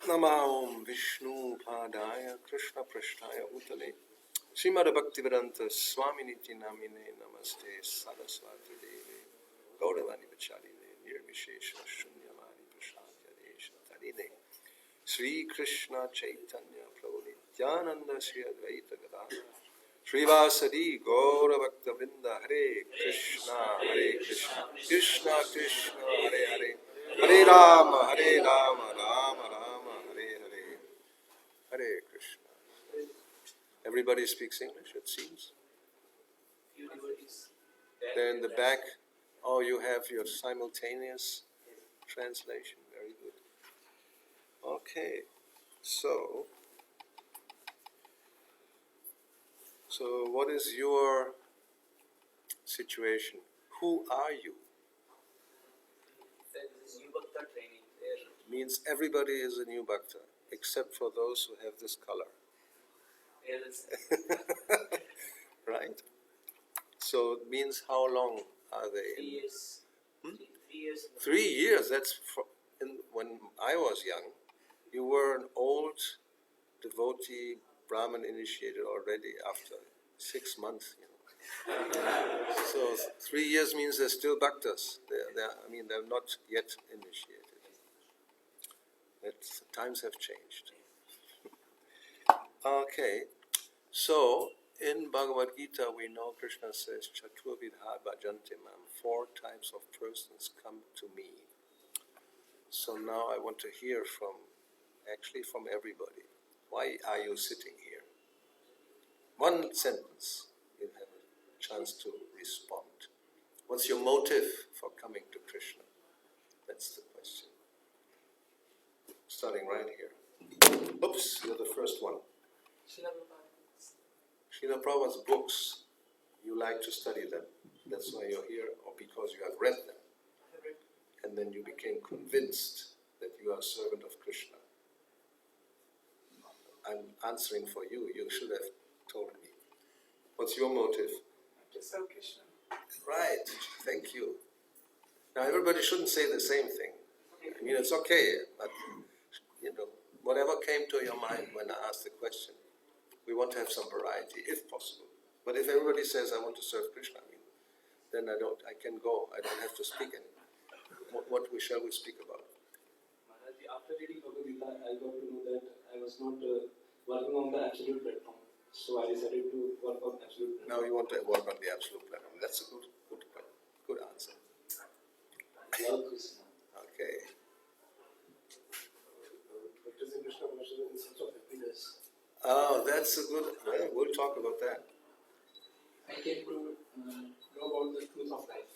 Namaum Vishnu Padaya Krishna Prashtaya Utale Srimad Bhaktivedanta Swami Niti Namine Namaste Saraswati Devi Gauravani Vachaline Nirvishesha Shunyamari Prashadya Desha Tarine Sri Krishna Chaitanya Prabhu Nityananda Sri Advaita Gadana Srivasadi Gaura Bhakta Vrinda Hare Krishna Krishna Krishna Hare Hare Hare Rama Rama Rama Hare Hare Hare Krishna. Everybody speaks English, it seems. There in the back, oh, you have your simultaneous translation. Very good. Okay, so what is your situation? Who are you? Means everybody is a new bhakta, except for those who have this color. Right? So it means how long are they? 3 years. 3 years. 3 years. That's when I was young. You were an old devotee, Brahmin initiated already after 6 months. So 3 years means they're still bhaktas. They're not yet initiated. Times have changed. Okay, so in Bhagavad Gita we know Krishna says, Chaturvidha bhajante mam, 4 types of persons come to me. So now I want to hear from everybody. Why are you sitting here? 1 sentence, you have a chance to respond. What's your motive for coming to Krishna? That's the question. Starting right here. Oops, you're the first one. Srila Prabhupada's books, you like to study them. That's why you're here, or because you have read them. And then you became convinced that you are a servant of Krishna. I'm answering for you. You should have told me. What's your motive? To serve Krishna. Right. Thank you. Now everybody shouldn't say the same thing. I mean, it's okay, but whatever came to your mind when I asked the question, we want to have some variety, if possible. But if everybody says, I want to serve Krishna, then I can go. I don't have to speak anymore. What shall we speak about? After reading Bhagavad-gita, I got to know that I was not working on the absolute platform. So I decided to work on absolute platform. Now you want to work on the absolute platform. That's a good answer. Love Krishna. Okay. Practicing Krishna consciousness in search of happiness. Oh, that's a good. We'll talk about that. I came to know about the truth of life.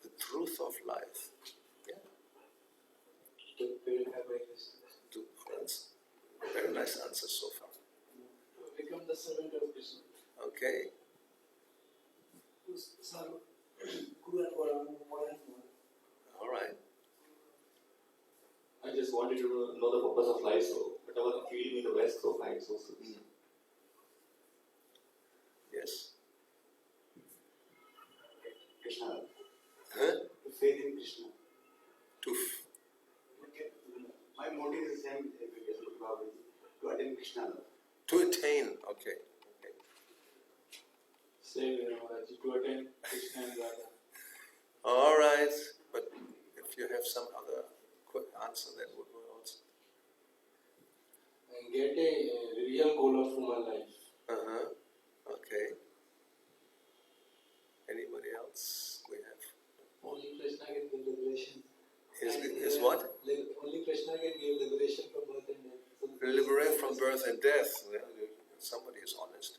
The truth of life. Yeah. To purify my existence. That's a very nice answer so far. To become the servant of Krishna. Okay. To serve Guru and more and more. All right. I just wanted to know the purpose of life, so whatever feeling me the best, so fine, so good. Yes. Krishna. Huh? To faith in Krishna. My motive is the same to attain Krishna. To attain. Okay. Same, to attain Krishna and Radha. All right. But if you have some other quick answer, that would work also. And get a real goal of human life. Okay. Anybody else? We have. Only Krishna can give liberation. Is what? Only Krishna can give liberation from birth and death. So Liberate from birth and death. Well, somebody is honest.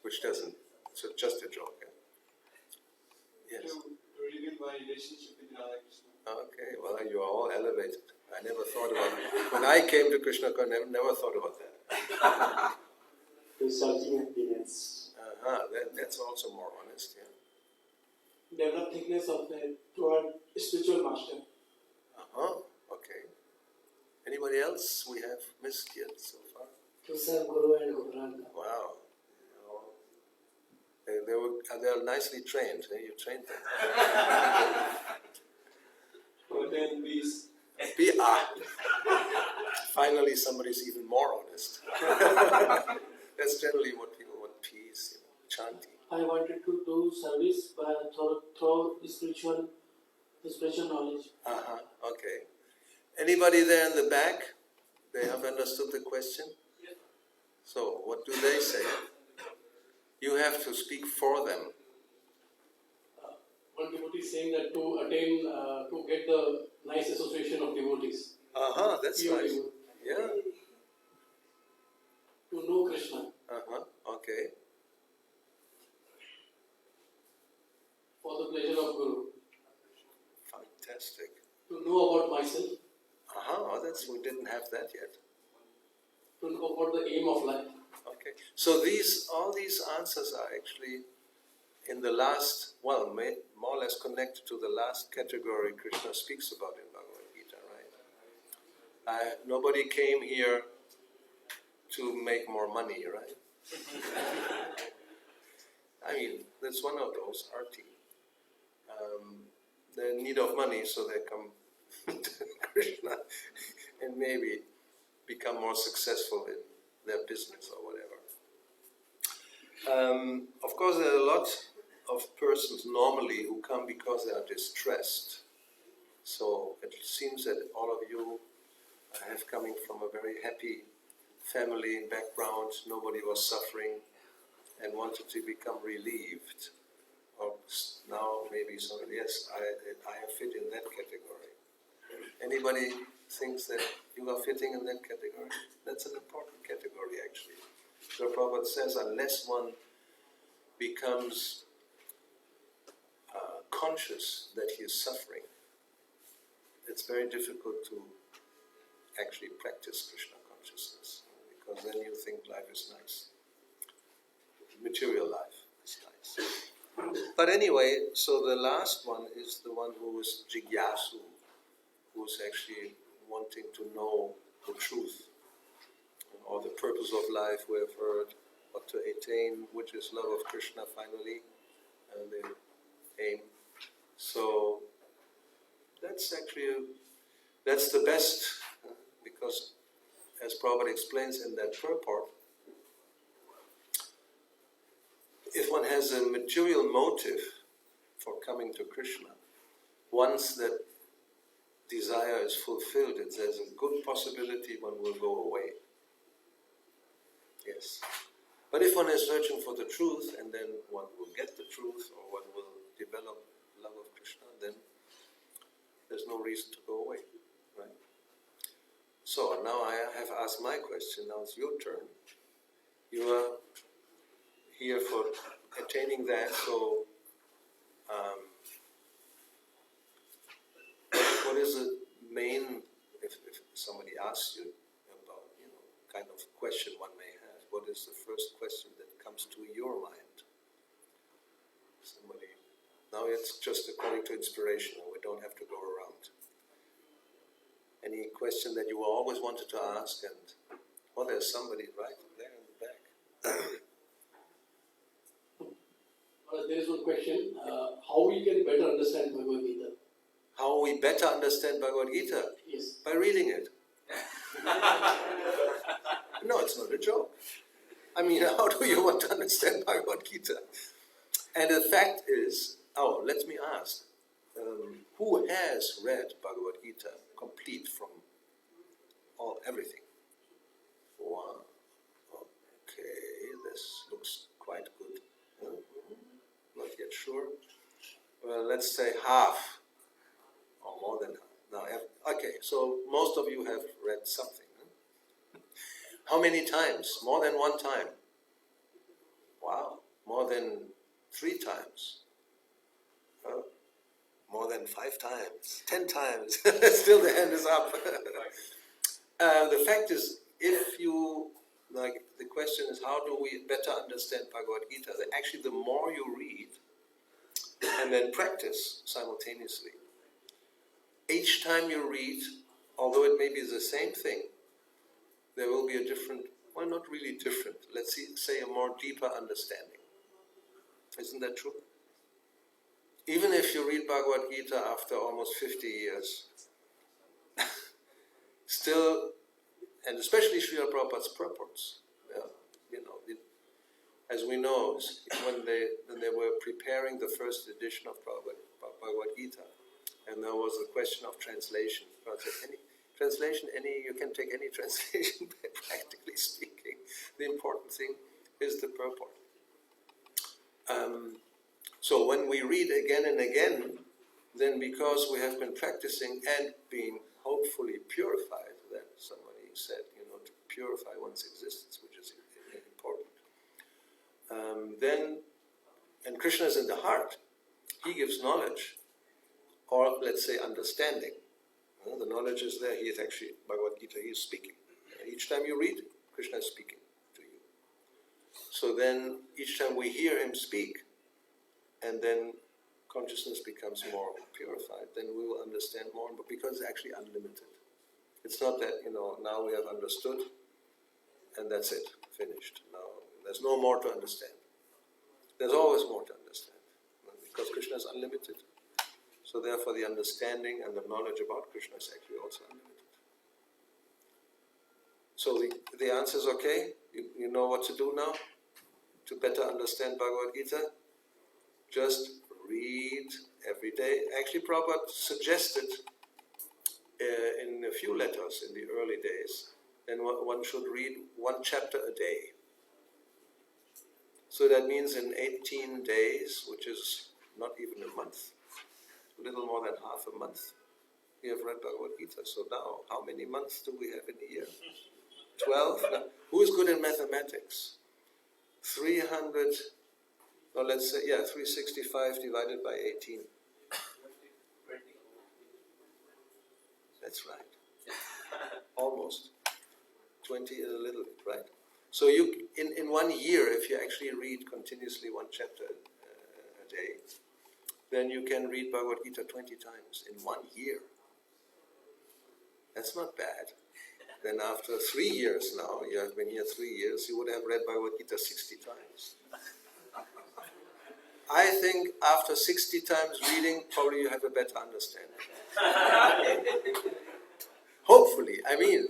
Which doesn't. So just a joke. Yes. to reveal my relationship with Radha Krishna. Okay. Well, you are all elevated. I never thought about it. When I came to Krishna, I never thought about that. To searching happiness. That's also more honest. Yeah. Develop thickness of the toward spiritual master. Okay. Anybody else we have missed yet so far? To serve Guru and Gopalanta. Wow. They're nicely trained. Eh? You trained them. But then peace. Finally, somebody's even more honest. That's generally what people want: peace, chanting. I wanted to do service through spiritual knowledge. Okay. Anybody there in the back? They have understood the question? Yes. So, what do they say? You have to speak for them. One devotee is saying that to attain, to get the nice association of devotees. That's Pure nice. devotee. Yeah. To know Krishna. Okay. For the pleasure of Guru. Fantastic. To know about myself. We didn't have that yet. To know about the aim of life. Okay. So all these answers are actually in the last, more or less connected to the last category Krishna speaks about in Bhagavad Gita, right? Nobody came here to make more money, right? I mean, that's one of those, arti. They're in need of money, so they come to Krishna and maybe become more successful in their business or whatever. Of course, there are a lot of persons normally who come because they are distressed. So it seems that all of you have coming from a very happy family background. Nobody was suffering and wanted to become relieved. Or now maybe somebody, yes, I fit in that category. Anybody thinks that you are fitting in that category? That's an important category actually. So Prabhupada says unless one becomes conscious that he is suffering, it's very difficult to actually practice Krishna consciousness, because then you think life is nice. Material life is nice. But anyway, so the last one is the one who is jigyasu, who is actually wanting to know the truth or the purpose of life. We have heard what to attain, which is love of Krishna finally, and the aim. So that's the best, because as Prabhupada explains in that purport, if one has a material motive for coming to Krishna, once that desire is fulfilled, there's a good possibility one will go away. Yes. But if one is searching for the truth, and then one will get the truth, or one will develop love of Krishna, then there's no reason to go away. Right? So now I have asked my question, now it's your turn. You are here for attaining that, so what is the main, if somebody asks you about, kind of question one may have, what is the first question that comes to your mind? Somebody, now it's just according to inspiration, we don't have to go around. Any question that you always wanted to ask, and there's somebody right there in the back. There is one question, how we can better understand Bhagavad Gita? How we better understand Bhagavad Gita? Yes. By reading it. No, it's not a joke. I mean, how do you want to understand Bhagavad Gita? And the fact is, let me ask, who has read Bhagavad Gita complete from everything? Wow. Okay, this looks quite good. Not yet sure. Well, let's say half, or more than half. Now, okay, so most of you have read something. Huh? How many times? More than one time? Wow, more than 3 times? More than 5 times? 10 times? Still the hand is up. The fact is, if you, the question is, how do we better understand Bhagavad Gita? That actually, the more you read and then practice simultaneously, each time you read, although it may be the same thing, there will be a different, well, not really different, let's say a more deeper understanding. Isn't that true? Even if you read Bhagavad Gita after almost 50 years, still, and especially Srila Prabhupada's purports, as we know, when they were preparing the first edition of Bhagavad Gita, and there was the question of translation. You can take any translation, practically speaking. The important thing is the purport. So when we read again and again, then because we have been practicing and being hopefully purified, that somebody said, to purify one's existence, which is important. And Krishna is in the heart. He gives knowledge, or let's say understanding. The knowledge is there. He is actually, Bhagavad Gita, he is speaking. Each time you read, Krishna is speaking to you. So then, each time we hear him speak, and then consciousness becomes more purified, then we will understand more, but because it's actually unlimited. It's not that, now we have understood, and that's it, finished. Now, there's no more to understand. There's always more to understand, because Krishna is unlimited. So therefore the understanding and the knowledge about Krishna is actually also unlimited. So the answer is okay? You know what to do now to better understand Bhagavad Gita? Just read every day. Actually, Prabhupada suggested in a few letters in the early days, then one should read one chapter a day. So that means in 18 days, which is not even a month, a little more than half a month, we have read Bhagavad Gita. So now, how many months do we have in a year? 12? Now, who is good in mathematics? 365 divided by 18. That's right. Almost. 20 and a little bit, right? So you, in 1 year, if you actually read continuously one chapter a day, then you can read Bhagavad Gita 20 times in 1 year. That's not bad. Then after 3 years now, you have been here 3 years, you would have read Bhagavad Gita 60 times. I think after 60 times reading, probably you have a better understanding. Hopefully. I mean,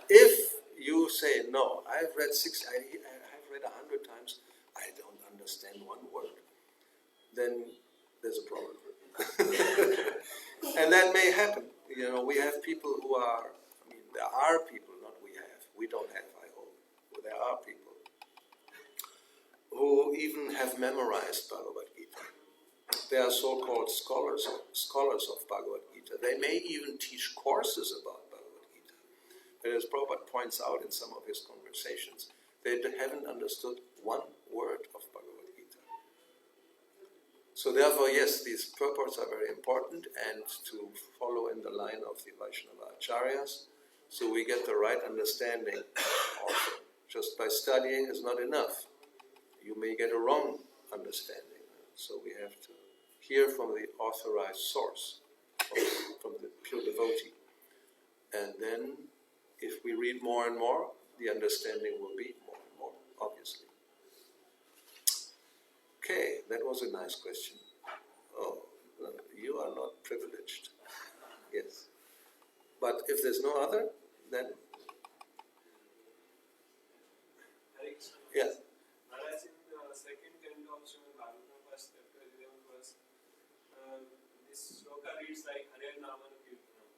if you say, no, I've read 100 times, I don't understand one word, then there's a problem. And that may happen. We have people who are, there are people, not we don't have, I hope, but there are people who even have memorized Bhagavad Gita. They are so-called scholars of Bhagavad Gita. They may even teach courses about Bhagavad Gita. But as Prabhupada points out in some of his conversations, they haven't understood one word of Bhagavad Gita. So therefore, yes, these purports are very important, and to follow in the line of the Vaishnava Acharyas, so we get the right understanding also. Just by studying is not enough. You may get a wrong understanding. So we have to hear from the authorized source, from the pure devotee. And then, if we read more and more, the understanding will be more and more, obviously. Okay, that was a nice question. Oh, you are not privileged. Yes. But if there's no other, then... Yes. Whereas in the second canto of Srimad Bhagavatam, first chapter, 11th verse, this shloka reads like Hare Namanu Kirtanam.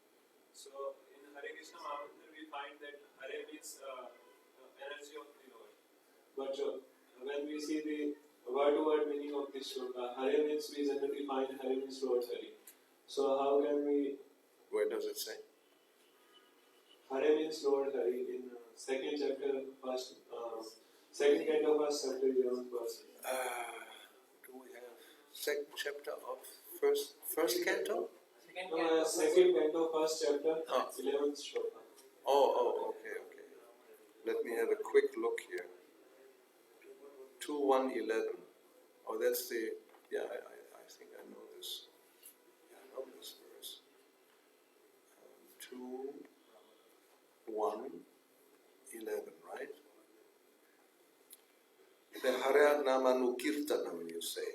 So in Hare Krishna Mahamantra we find that Hare means energy of the Lord. But when we see the word-to-word meaning of this shloka, Hare means we generally find Hare means Lord Hare. So how can we... Where does it say? Hare means Lord Hare in second chapter, second canto, first chapter, 11th verse. Do we have second chapter of first canto? Second canto, first chapter, 11th shloka. Okay. Let me have a quick look here. 2:1:11. Oh, that's the... Yeah, I think I know this. Yeah, I know this verse. 2:1:11, right? The Hare Namanu Kirtanam, you say?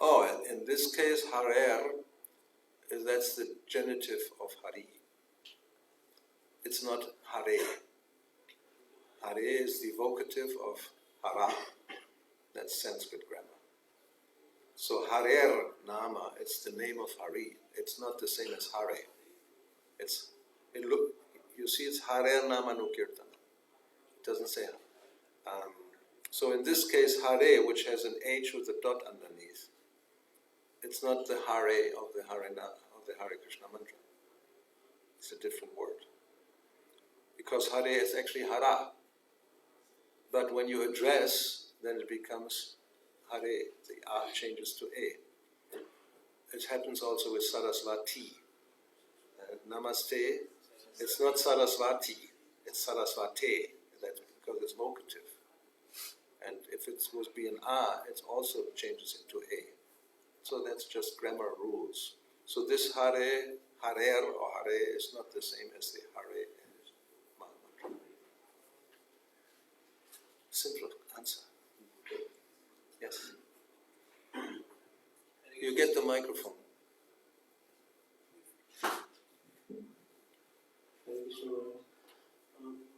Oh, and in this case, harer, that's the genitive of hari. It's not hare. Hare is the vocative of hara. That's Sanskrit grammar. So harer nama, it's the name of Hari. It's not the same as hare. You see, it's harer nama nukirtana. It doesn't say. So in this case, hare, which has an H with a dot underneath, it's not the hare of the Hare Krishna mantra. It's a different word. Because hare is actually hara. But when you address, then it becomes hare. The a changes to a. It happens also with Saraswati. Namaste, it's not Saraswati, it's Saraswate. That's because it's vocative. And if it was be an a, it also changes into a. So that's just grammar rules. So this hare, harer or hare is not the same as the hare in Mahamantra. Simple answer. Yes. You get the microphone.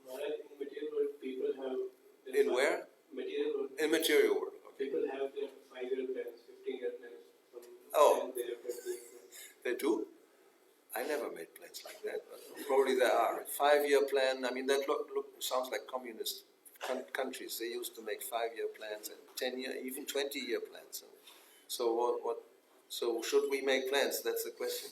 Why in material world people have In where? material world In material world. Okay. people have their 5-year plans, 15-year plans. Oh. They have 20-year plans. They do? I never made plans like that, but probably there are. 5-year plan, I mean, that sounds like communist countries. They used to make 5-year plans and 10-year, even 20-year plans. So so should we make plans? That's the question.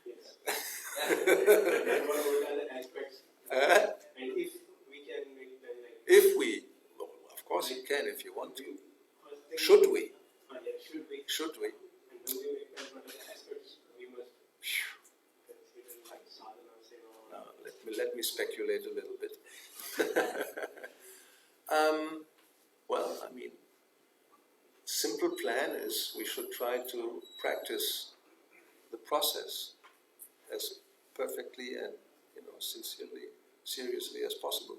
Yes. And what are the aspects? And if we can make plan like If we, well, of course you can if you want to. Should we? Yeah, should we? Should we? And when we make plans, what are the aspects we must consider like sadhana, seva? Let me speculate a little bit. Well, I mean, simple plan is we should try to practice the process as perfectly and sincerely, seriously as possible.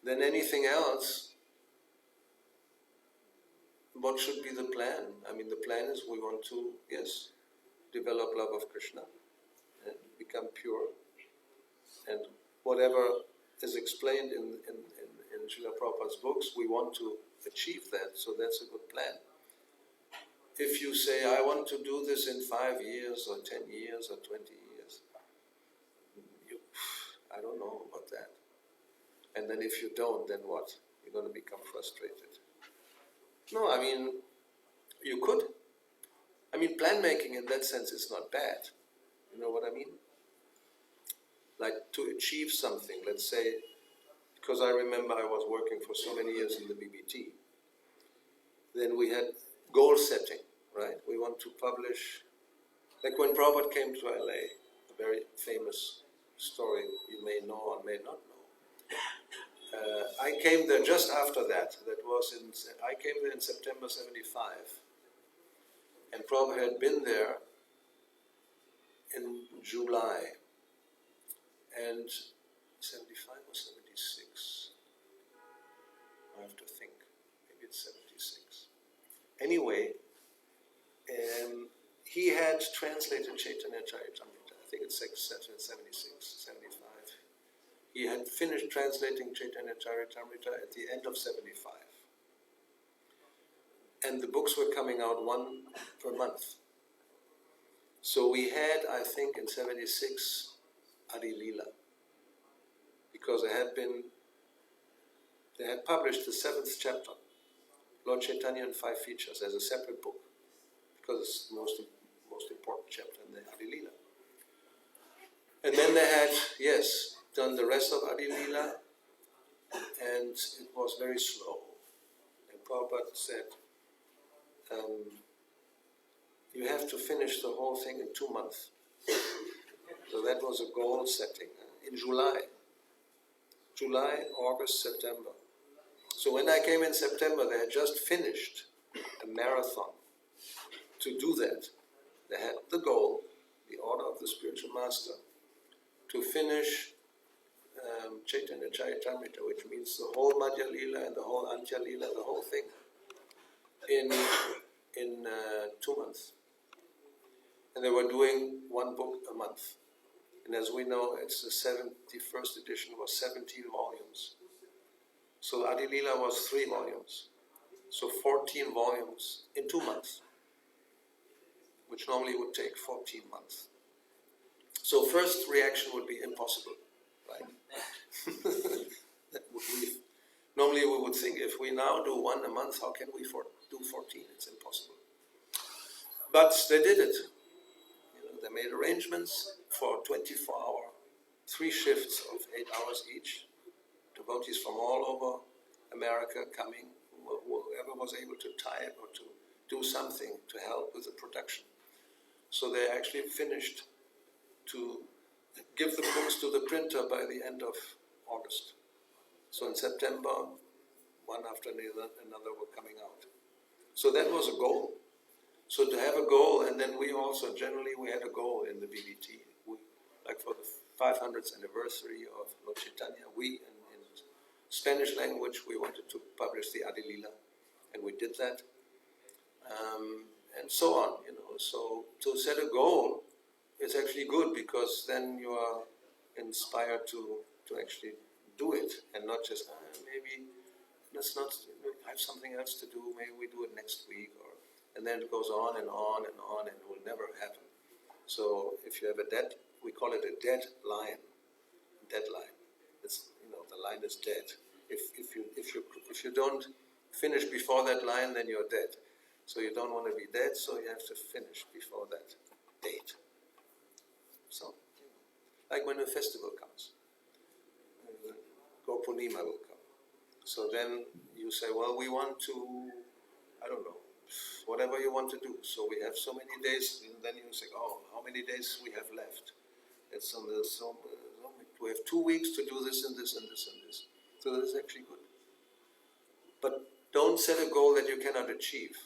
Then anything else, what should be the plan? I mean, the plan is we want to, yes, develop love of Krishna and become pure. And whatever is explained in Srila Prabhupada's books, we want to achieve that, so that's a good plan. If you say, I want to do this in 5 years or 10 years or 20 years, I don't know about that. And then if you don't, then what? You're going to become frustrated. No, I mean, you could. I mean, plan making in that sense is not bad. You know what I mean? Like to achieve something, let's say, because I remember I was working for so many years in the BBT. Then we had goal setting, right? We want to publish, like when Prabhupada came to LA, a very famous story you may know or may not know. I came there just after that. I came there in September 75. And Prabhupada had been there in July. And 75 or 76? I have to think. Maybe it's 76. Anyway, he had translated Chaitanya Charitamrita. I think it's 76, 75. He had finished translating Chaitanya Charitamrita at the end of 75. And the books were coming out one per month. So we had, I think, in 76, Adi Leela. Because they had published the 7th chapter, Lord Chaitanya and 5 features, as a separate book. Because it's the most important chapter in the Adi Leela. And then they had, yes, done the rest of Adi Leela, and it was very slow. And Prabhupada said, you have to finish the whole thing in 2 months. So that was a goal setting in July, August, September. So when I came in September, they had just finished a marathon. To do that, they had the goal, the order of the spiritual master, to finish Chaitanya Charitamrita, which means the whole Madhya Lila and the whole Antya Lila, the whole thing, in 2 months. And they were doing one book a month. And as we know, it's the 71st edition was 17 volumes. So Adi Lila was 3 volumes. So 14 volumes in 2 months, which normally would take 14 months. So first reaction would be impossible, right? Normally we would think if we now do 1 a month, how can we do 14? It's impossible. But they did it. They made arrangements for 24-hour, 3 shifts of 8 hours each. Devotees from all over America coming, whoever was able to type or to do something to help with the production. So they actually finished to give the books to the printer by the end of August. So in September, one after another were coming out. So that was a goal. So to have a goal, and then we also, generally we had a goal in the BBT. Like for the 500th anniversary of Lord Chaitanya, we, in Spanish language, we wanted to publish the Adi Lila, and we did that. And so on, So to set a goal, it's actually good because then you are inspired to actually do it and not just, maybe let's not have something else to do, maybe we do it next week, and then it goes on and on and on and it will never happen. So if you have a we call it a deadline. It's, the line is dead. If you don't finish before that line, then you're dead. So you don't want to be dead, so you have to finish before that date. So, like when a festival comes, Gopurnima will come. So then you say, well, we want to, I don't know, whatever you want to do. So we have so many days, and then you say, how many days we have left? It's on the, we have 2 weeks to do this and this and this and this. So that is actually good. But don't set a goal that you cannot achieve.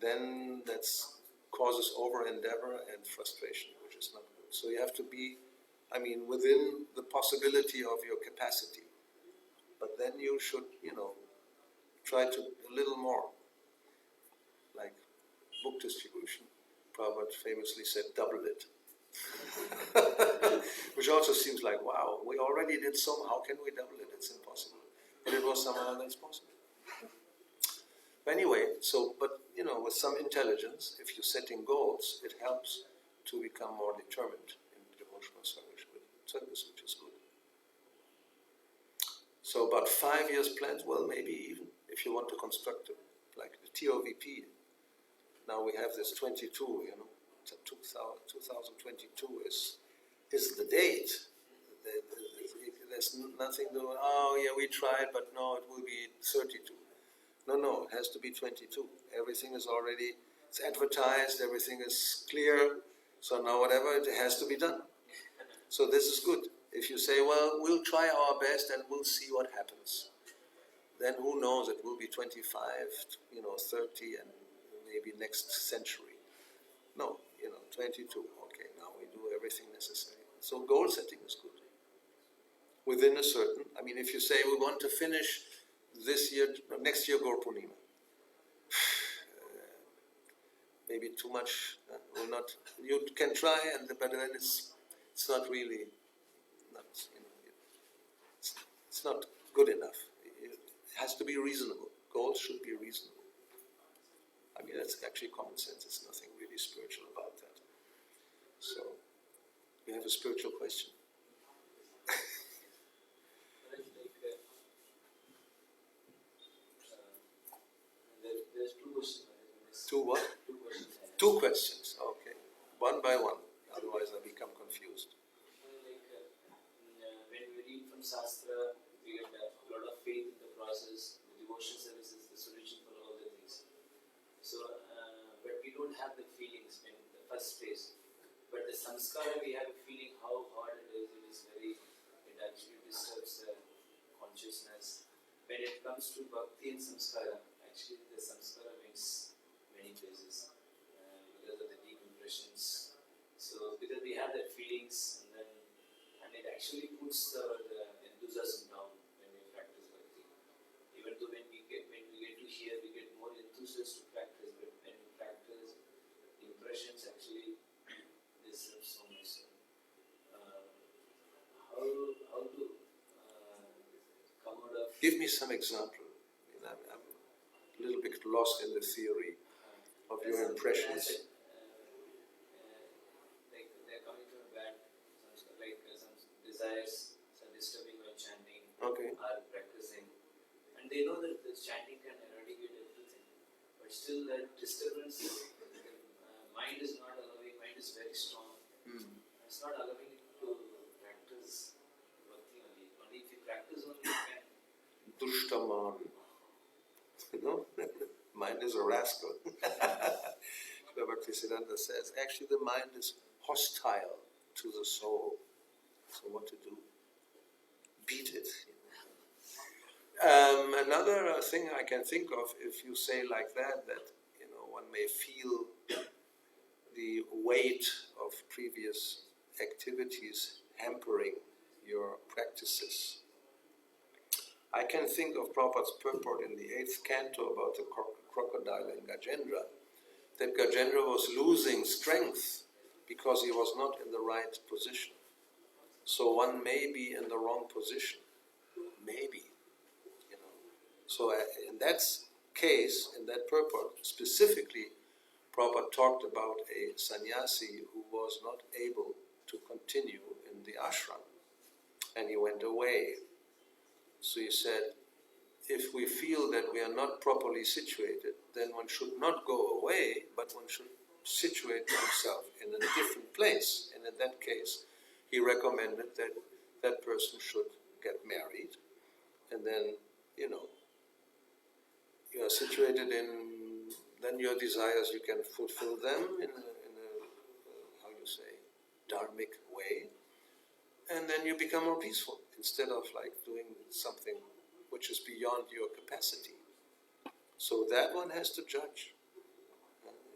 Then that causes over-endeavor and frustration, which is not good. So you have to be, within the possibility of your capacity. But then you should, try to a little more. Like book distribution, Prabhupada famously said, double it. Which also seems like, wow, we already did so, how can we double it? It's impossible. But it was somehow that's possible. But anyway, with some intelligence, if you're setting goals, it helps to become more determined in devotional service, which is good. So about 5 years plans, well, maybe even if you want to construct like the TOVP. Now we have this 22, 2022 is the date. There's nothing to, we tried, but no, it will be 32. No, it has to be 22. Everything is already, it's advertised, everything is clear, so now whatever, it has to be done. So this is good. If you say, well, we'll try our best and we'll see what happens, then who knows, it will be 25, 30, and maybe next century. No, 22, okay, now we do everything necessary. So goal setting is good. Within a certain, if you say we want to finish next year Gopurnima, maybe too much, will not, you can try, but then it's not really, it's not good enough. It has to be reasonable. Goals should be reasonable. That's actually common sense. It's nothing really spiritual about that. So, you have a spiritual question? There's 2 questions. Two what? 2 questions. 2 questions. Okay, one by one. Otherwise, I become confused. When we read from Shastra, we get a lot of faith in the process. The devotion service is the solution for all the things. So, but we don't have the feelings in the first phase. But the samskara, we have a feeling how hard it is. It actually disturbs the consciousness. When it comes to bhakti and samskara, actually the samskara wins many places because of the deep impressions. So because we have that feelings, and it actually puts useless to practice, but when you practice, impressions actually they serve so much. How to come out of... Give me some example. I'm a little bit lost in the theory of your impressions. Like they're coming from a bad, some desires, some disturbing while chanting, Okay. are practicing, and they know that the chanting can eradicate everything, but still that disturbance, mind is not allowing, mind is very strong, it's not allowing it to practice bhakti only. Only if you practice only you can. Dushtaman. You know? Mind is a rascal. Bhaktisiddhanta says, actually the mind is hostile to the soul. So what to do? Beat it. Another thing I can think of, if you say like that one may feel the weight of previous activities hampering your practices. I can think of Prabhupada's purport in the 8th canto about the crocodile and Gajendra, that Gajendra was losing strength because he was not in the right position. So one may be in the wrong position, maybe. So in that case, in that purport, specifically, Prabhupada talked about a sannyasi who was not able to continue in the ashram, and he went away. So he said, if we feel that we are not properly situated, then one should not go away, but one should situate himself in a different place. And in that case, he recommended that that person should get married, and then, you are situated in, then your desires, you can fulfill them in a how you say, dharmic way, and then you become more peaceful, instead of like doing something which is beyond your capacity. So that one has to judge.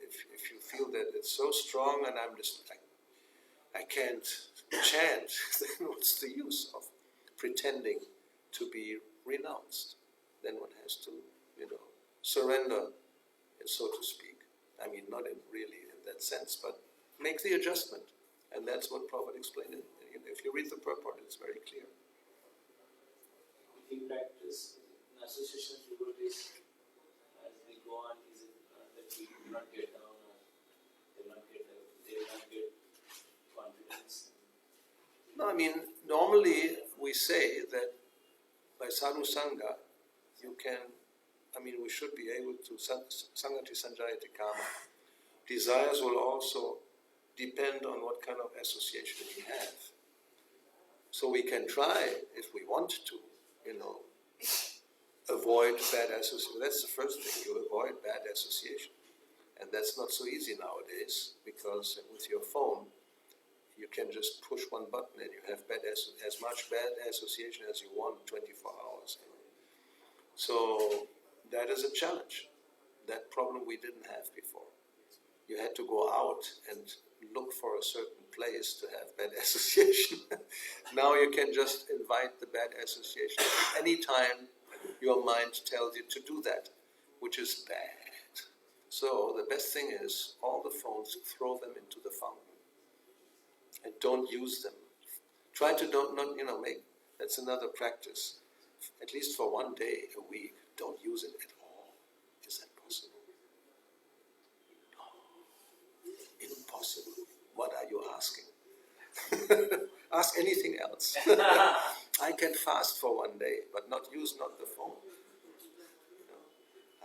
If you feel that it's so strong and I can't chant, then what's the use of pretending to be renounced? Then one has to, surrender, so to speak. I mean, not really in that sense, but make the adjustment. And that's what Prabhupada explained. If you read the purport, it's very clear. If we practice in association with devotees, as we go on, is it that we do not get down, or they will not get confidence? No, I mean, normally we say that by sadhu sangha, you can, we should be able to, sangati sanjayati kama. Desires will also depend on what kind of association we have. So we can try, if we want to, avoid bad association. That's the first thing, you avoid bad association. And that's not so easy nowadays, because with your phone, you can just push one button and you have as much bad association as you want 24 hours. So that is a challenge. That problem we didn't have before. You had to go out and look for a certain place to have bad association. Now you can just invite the bad association anytime your mind tells you to do that, which is bad. So the best thing is, all the phones, throw them into the fountain and don't use them. Try to not make, that's another practice. At least for one day a week, don't use it at all. Is that possible? No. Impossible. What are you asking? Ask anything else. I can fast for one day, but not the phone.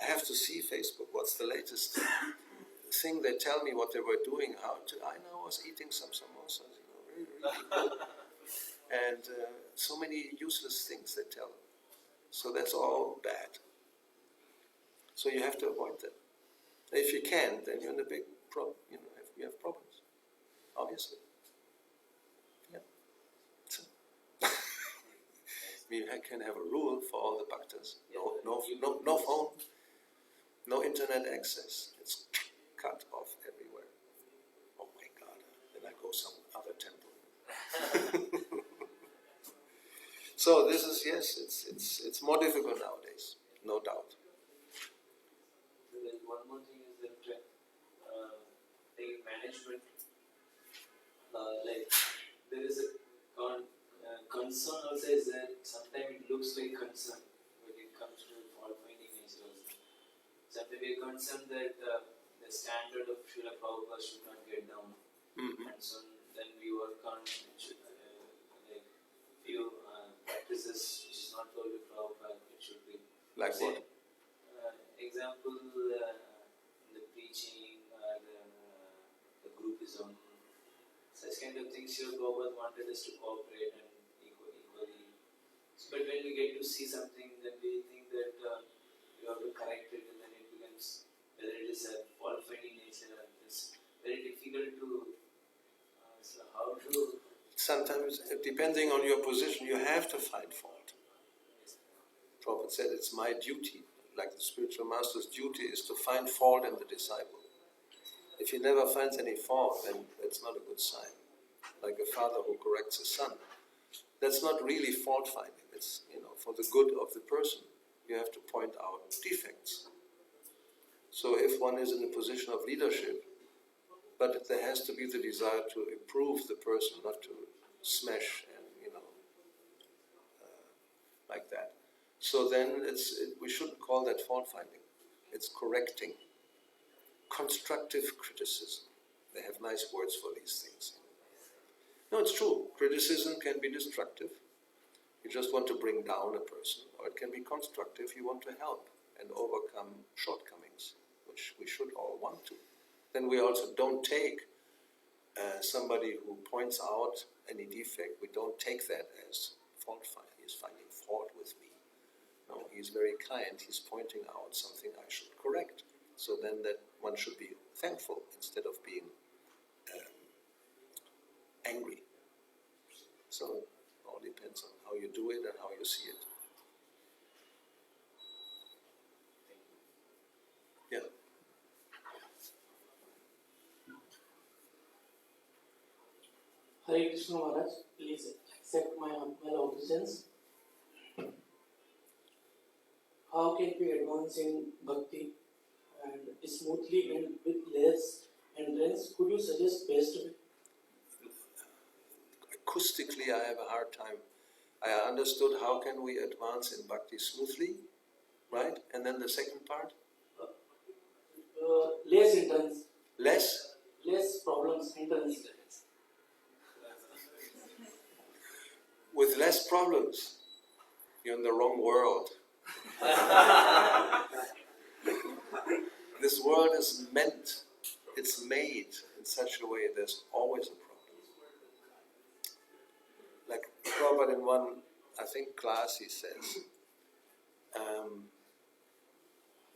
I have to see Facebook. What's the latest thing? They tell me what they were doing. I was eating some samosas, really, really good. And so many useless things they tell. So that's all bad. So you have to avoid them. If you can, then you're in a big problem. You have problems, obviously. Yeah. So I can have a rule for all the bhaktas. No phone, no internet access. It's cut off everywhere. Oh my God! Then I go some other temple. So this is, it's more difficult nowadays, no doubt. more thing is that in management, like there is a concern also is that sometimes it looks like concern when it comes to fault finding nature also. Sometimes we are concerned that the standard of Srila Prabhupada should not get down. Mm-hmm. And so then we work on like few practices which is not told to Prabhupada, it should be. Like say, what? Example, the preaching, the groupism, such kind of things Srila Prabhupada wanted us to cooperate and equally. So, but when we get to see something, then we think that we have to correct it, and then it becomes, whether it is a fault finding nature, it's very difficult to, so how to. Sometimes, depending on your position, you have to find fault. Prabhupada said, it's my duty, like the spiritual master's duty is to find fault in the disciple. If he never finds any fault, then it's not a good sign. Like a father who corrects his son. That's not really fault finding. It's, for the good of the person. You have to point out defects. So if one is in a position of leadership, but there has to be the desire to improve the person, not to smash and, like that. So then we shouldn't call that fault finding. It's correcting. Constructive criticism. They have nice words for these things. No, it's true. Criticism can be destructive. You just want to bring down a person. Or it can be constructive. You want to help and overcome shortcomings, which we should all want to. Then we also don't take somebody who points out any defect, we don't take that as fault finding. He's finding fault with me. No, he's very kind. He's pointing out something I should correct. So then that one should be thankful instead of being angry. So it all depends on how you do it and how you see it. Yeah. Hare Krishna Maharaj, please accept my humble obeisance. How can we advance in bhakti and smoothly and with less hindrance? Could you suggest best way? Acoustically, I have a hard time. I understood how can we advance in bhakti smoothly, right? And then the second part? Less hindrance. Less? Less problems, hindrance. With less problems. You're in the wrong world. This world is meant, it's made in such a way there's always a problem. Like Prabhupada in one, I think, class he says,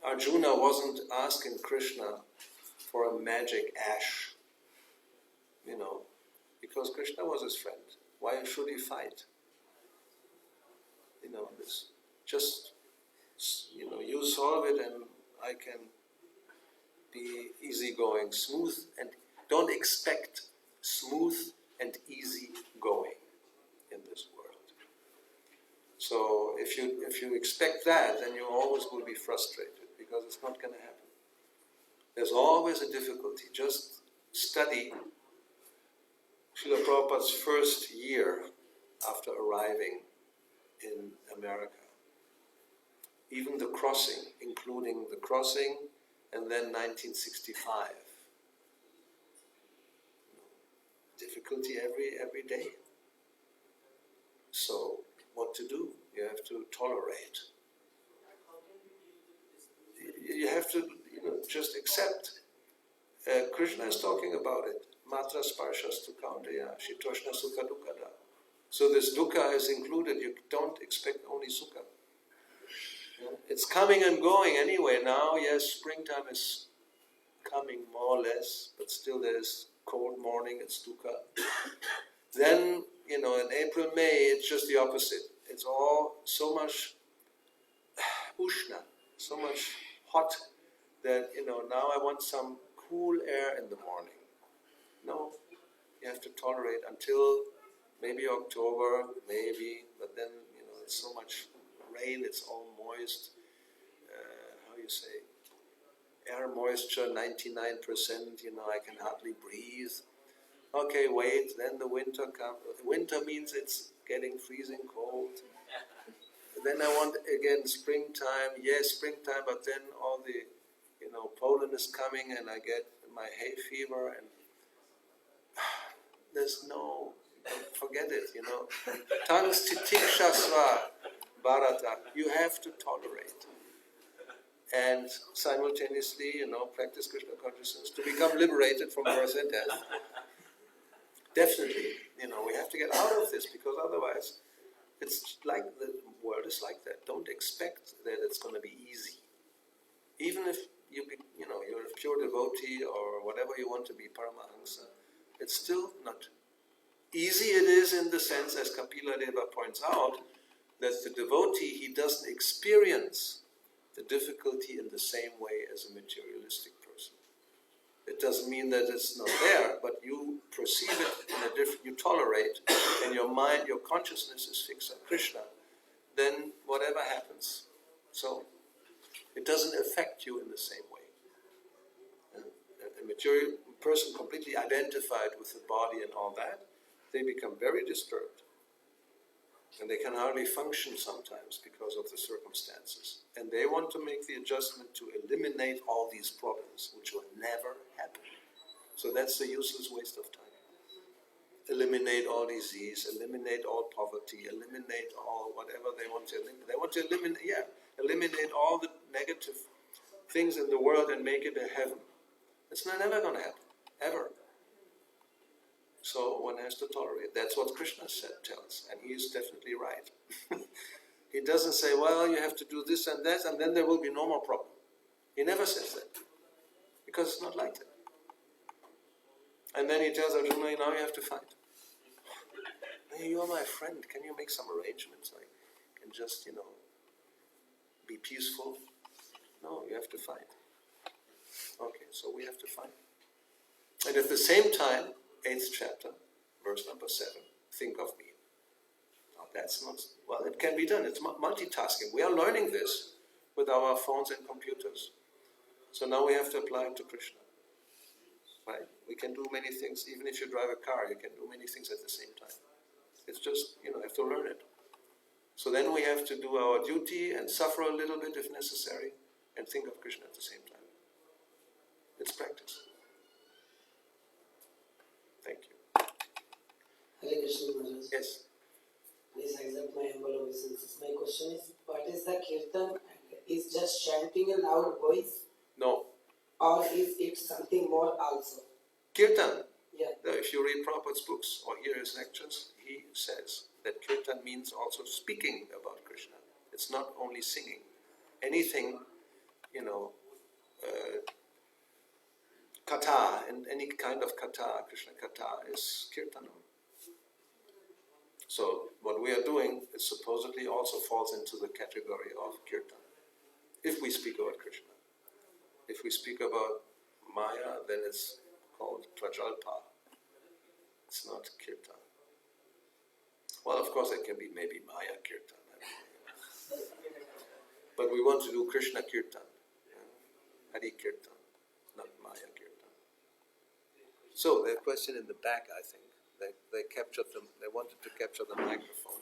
Arjuna wasn't asking Krishna for a magic ash, because Krishna was his friend. Why should he fight? This just, you solve it and I can be easygoing, smooth, and don't expect smooth and easy going in this world. So if you expect that, then you always will be frustrated because it's not going to happen. There's always a difficulty. Just study Srila Prabhupada's first year after arriving in America. Even the crossing, including the crossing, and then 1965. Difficulty every day. So what to do? You have to tolerate. You have to, just accept. Krishna is talking about it. Matra sparshas tu kaunteya, shitoshna sukha dukkada. So this dukkha is included. You don't expect only sukha. It's coming and going anyway now. Yes, springtime is coming more or less, but still there's cold morning, it's dukkha. Then, in April, May, it's just the opposite. It's all so much ushna, so much hot that, now I want some cool air in the morning. No, you have to tolerate until maybe October, maybe, but then, it's so much rain, it's all moist, air moisture 99%, I can hardly breathe. Okay, wait, then the winter comes. Winter means it's getting freezing cold. Then I want again springtime. Yes, springtime, but then all the, pollen is coming and I get my hay fever and there's no, forget it, Tangs titikshasva bharata. You have to tolerate. And simultaneously, practice Krishna consciousness to become liberated from birth and death. Definitely, we have to get out of this because otherwise it's like the world is like that. Don't expect that it's going to be easy. Even if you're a pure devotee or whatever you want to be, Paramahansa, it's still not easy. It is in the sense, as Kapila Deva points out, that the devotee, he doesn't experience the difficulty in the same way as a materialistic person. It doesn't mean that it's not there, but you perceive it in a different, you tolerate, and your mind, your consciousness is fixed on Krishna, then whatever happens, so it doesn't affect you in the same way. A material person completely identified with the body and all that, they become very disturbed. And they can hardly function sometimes because of the circumstances. And they want to make the adjustment to eliminate all these problems, which will never happen. So that's a useless waste of time. Eliminate all disease, eliminate all poverty, eliminate all whatever they want to eliminate. They want to eliminate all the negative things in the world and make it a heaven. It's never going to happen, ever. So one has to tolerate. That's what Krishna tells, and he is definitely right. He doesn't say, well, you have to do this and that, and then there will be no more problem. He never says that, because it's not like that. And then he tells Arjuna, now you have to fight. Hey, you are my friend. Can you make some arrangements? I can just, be peaceful. No, you have to fight. Okay, so we have to fight. And at the same time, 8th chapter, verse number 7, think of me. Now that's not, well, it can be done. It's multitasking. We are learning this with our phones and computers. So now we have to apply it to Krishna. Right? We can do many things. Even if you drive a car, you can do many things at the same time. It's just, you have to learn it. So then we have to do our duty and suffer a little bit if necessary and think of Krishna at the same time. It's practice. Thank you. Hare Krishna Maharaj. Yes. Please accept my humble obeisances. My question is, what is the kirtan? Is just chanting a loud voice? No. Or is it something more also? Kirtan. Yeah. If you read Prabhupada's books or hear his lectures, he says that kirtan means also speaking about Krishna. It's not only singing. Anything, katha, and any kind of katha, Krishna katha, is kirtanam. So what we are doing is supposedly also falls into the category of kirtan, if we speak about Krishna. If we speak about Maya, then it's called prajalpa. It's not kirtan. Well, of course, it can be maybe Maya kirtan. But we want to do Krishna kirtan, Hari kirtan, not Maya kirtan. So the question in the back, I think, they captured them. They wanted to capture the microphone.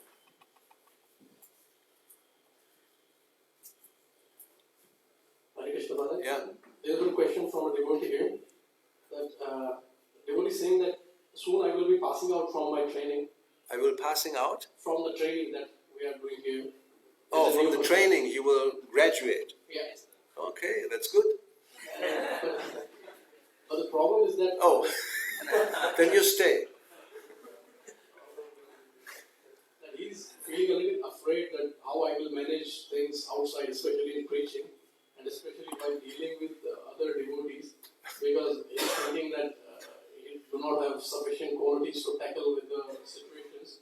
Hare Krishna Maharaj. Yeah. There's a question from a devotee here. That devotee is saying that soon I will be passing out from my training. I will passing out? From the training that we are doing here. Oh, from the training you will graduate. Yes. Okay, that's good. But the problem is that... Oh, then you stay. That he's feeling a little afraid that how I will manage things outside, especially in preaching, and especially by dealing with other devotees, because he's thinking that he do not have sufficient qualities to tackle with the situations.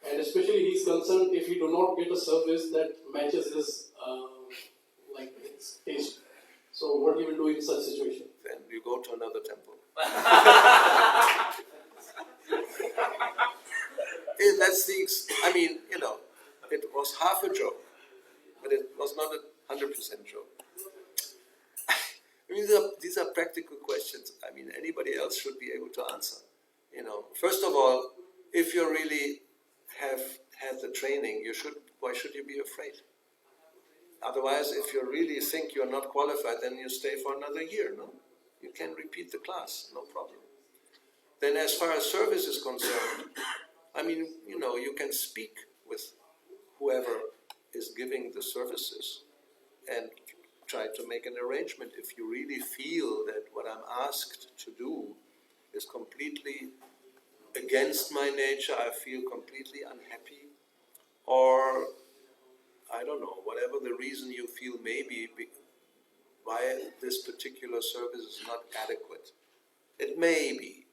And especially he's concerned if he do not get a service that matches his his taste. So what he will do in such situation? Then you go to another temple. That's it was half a joke, but it was not 100% joke. mean, these are practical questions. I mean, anybody else should be able to answer. First of all, if you really have had the training, why should you be afraid? Otherwise, if you really think you're not qualified, then you stay for another year, no? You can repeat the class, no problem. Then as far as service is concerned, I mean, you can speak with whoever is giving the services and try to make an arrangement. If you really feel that what I'm asked to do is completely against my nature, I feel completely unhappy, or I don't know, whatever the reason you feel maybe why this particular service is not adequate. It may be.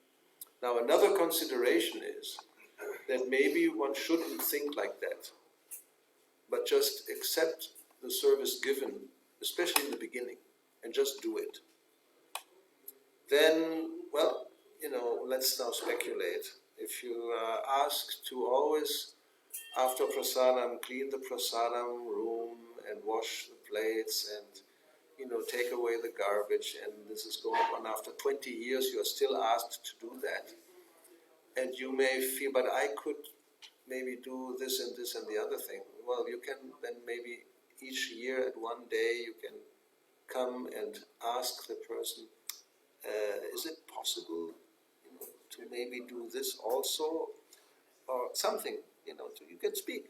Now another consideration is that maybe one shouldn't think like that, but just accept the service given, especially in the beginning, and just do it. Then, well, let's now speculate. If you are asked to always, after prasadam, clean the prasadam room and wash the plates and, take away the garbage, and this is going on after 20 years, you are still asked to do that. And you may feel, but I could maybe do this and the other thing. Well, you can then maybe each year at one day you can come and ask the person, is it possible, to maybe do this also, or something, you can speak.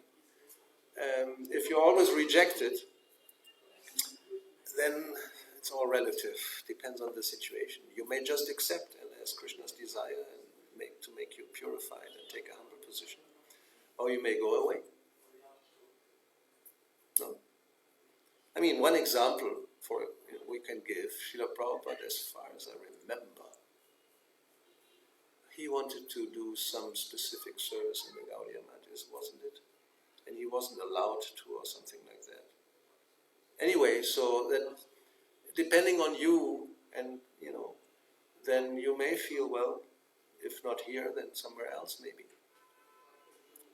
If you always reject it, then it's all relative, depends on the situation. You may just accept and as Krishna's desire and to make you purified and take a humble position. Or you may go away. No. I mean, one example we can give, Srila Prabhupada, as far as I remember, he wanted to do some specific service in the Gaudiya Mathas, wasn't it? And he wasn't allowed to, or something like that. Anyway, so that depending on you, and then you may feel, well, if not here, then somewhere else maybe.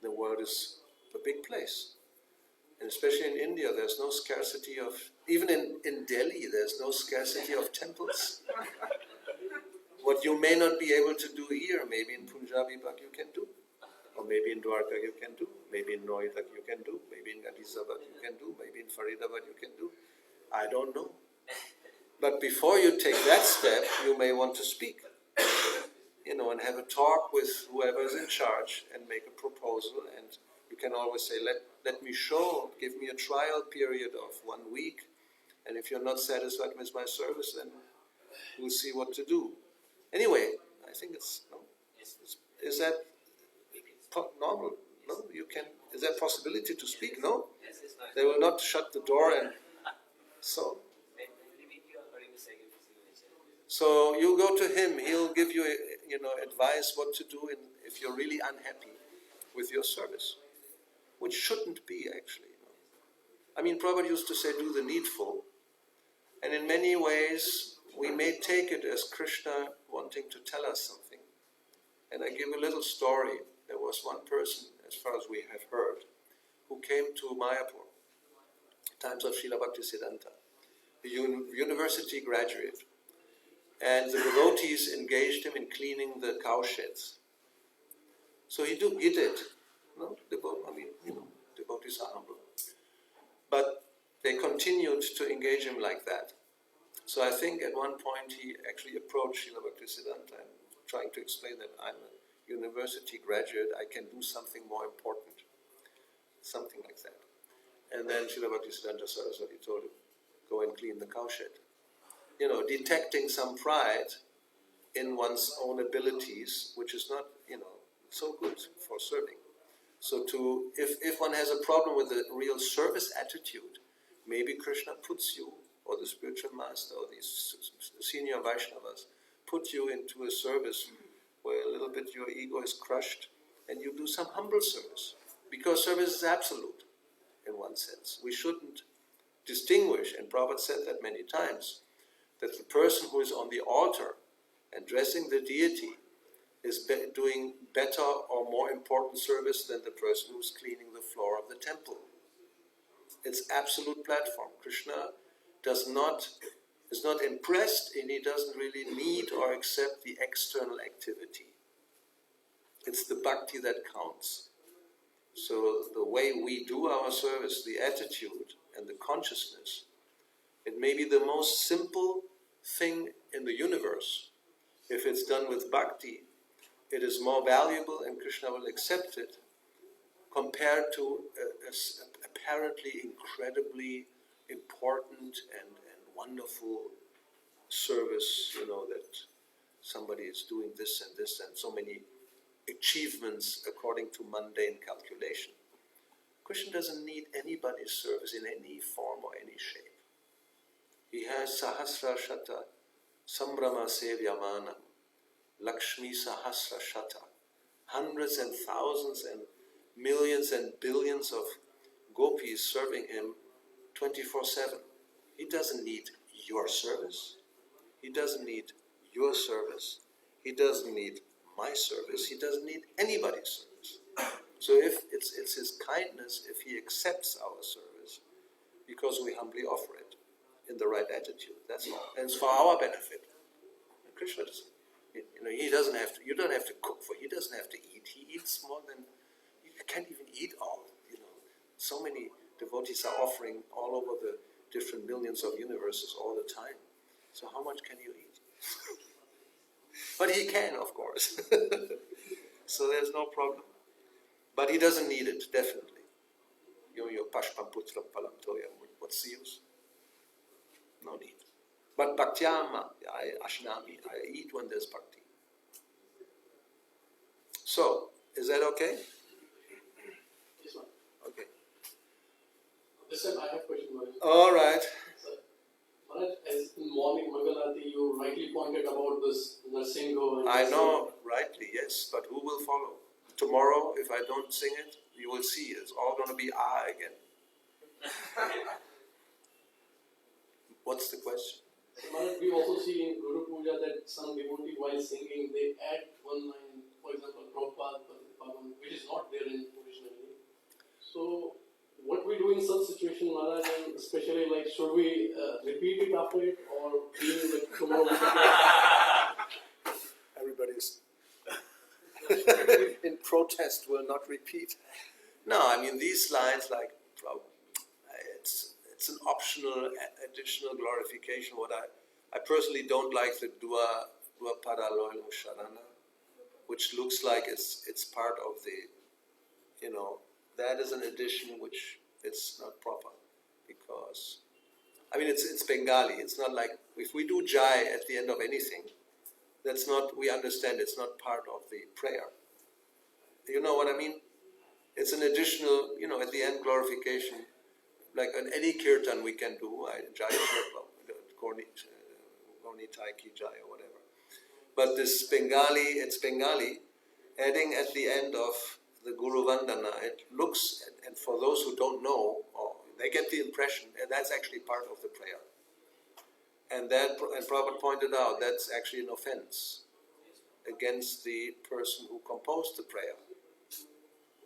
The world is a big place. And especially in India, there's no scarcity of, even in Delhi, there's no scarcity of temples. What you may not be able to do here, maybe in Punjabi Bagh you can do. Or maybe in Dwarka you can do. Maybe in Noida you can do. Maybe in Ghaziabad you can do. Maybe in Faridabad you can do. I don't know. But before you take that step, you may want to speak. And have a talk with whoever is in charge and make a proposal, and you can always say, let me give me a trial period of 1 week, and if you're not satisfied with my service, then we'll see what to do. Anyway, I think is that normal? No, is there possibility to speak? No? They will not shut the door and so. So you go to him, he'll give you, advice what to do if you're really unhappy with your service, which shouldn't be actually. I mean, Prabhupada used to say, do the needful, and in many ways we may take it as Krishna wanting to tell us something. And I give a little story. There was one person, as far as we have heard, who came to Mayapur, times of Srila Bhaktisiddhanta, a university graduate. And the devotees engaged him in cleaning the cow sheds. So he did. No, devotees are humble. But they continued to engage him like that. So I think at one point he actually approached Srila Bhaktisiddhanta and trying to explain that I'm a university graduate, I can do something more important. Something like that. And then Srila Bhaktisiddhanta Saraswati told him, go and clean the cow shed. Detecting some pride in one's own abilities, which is not, so good for serving. So if one has a problem with the real service attitude, maybe Krishna puts you, or the spiritual master, or these senior Vaishnavas, put you into a service where a little bit your ego is crushed, and you do some humble service. Because service is absolute, in one sense. We shouldn't distinguish, and Prabhupada said that many times, that the person who is on the altar addressing the deity is doing better or more important service than the person who's cleaning the floor of the temple. It's absolute platform. Krishna does not is not impressed and he doesn't really need or accept the external activity. It's the bhakti that counts. So the way we do our service, the attitude and the consciousness, it may be the most simple thing in the universe. If it's done with bhakti, it is more valuable and Krishna will accept it compared to a apparently incredibly important and wonderful service, that somebody is doing this and so many achievements according to mundane calculation. Krishna doesn't need anybody's service in any form or any shape. He has Sahasra Shata, Sambrama Sevyamanam, Lakshmi Sahasra Shata, hundreds and thousands and millions and billions of gopis serving him 24/7. He doesn't need your service. He doesn't need your service. He doesn't need my service. He doesn't need anybody's service. So if it's his kindness if he accepts our service because we humbly offer it in the right attitude. That's all. And it's for our benefit. And Krishna doesn't. He doesn't have to. You don't have to cook for. He doesn't have to eat. He eats more than you can't even eat all. So many devotees are offering all over the different millions of universes all the time. So how much can you eat? But he can, of course. So there's no problem. But he doesn't need it, definitely. Your pashpam putram palam toyam. What's the use? No need. But bhaktyama, ashnami, I eat when there's bhakti. So, is that okay? Yes, ma'am. Okay. This time I have a question, Maharaj. All right. Maharaj, as in morning Mangalarti, you rightly pointed about this nursing home. I know, rightly, yes, but who will follow? Tomorrow, if I don't sing it, you will see it's all going to be again. What's the question? Maharaj, we also see in Guru Puja that some devotee while singing, they add one line, for example, Prabhupada, which is not there in originally. So, what we do in such situation, Maharaj, and especially should we repeat it after it or feel like tomorrow? Everybody's in protest will not repeat. No, these lines it's an optional additional glorification. What I personally don't like the Dua Pada Loyal Sharana, which looks like it's part of the, that is an addition which it's not proper because, it's Bengali. It's not like if we do Jai at the end of anything, that's not, we understand it's not part of the prayer. You know what I mean? It's an additional, at the end glorification, like on any kirtan we can do, Jai Gorni Tai Ki Jai or whatever. But this Bengali, it's Bengali, adding at the end of the Guru Vandana, it looks, and for those who don't know, they get the impression, and that's actually part of the prayer. And Prabhupada pointed out, that's actually an offense against the person who composed the prayer,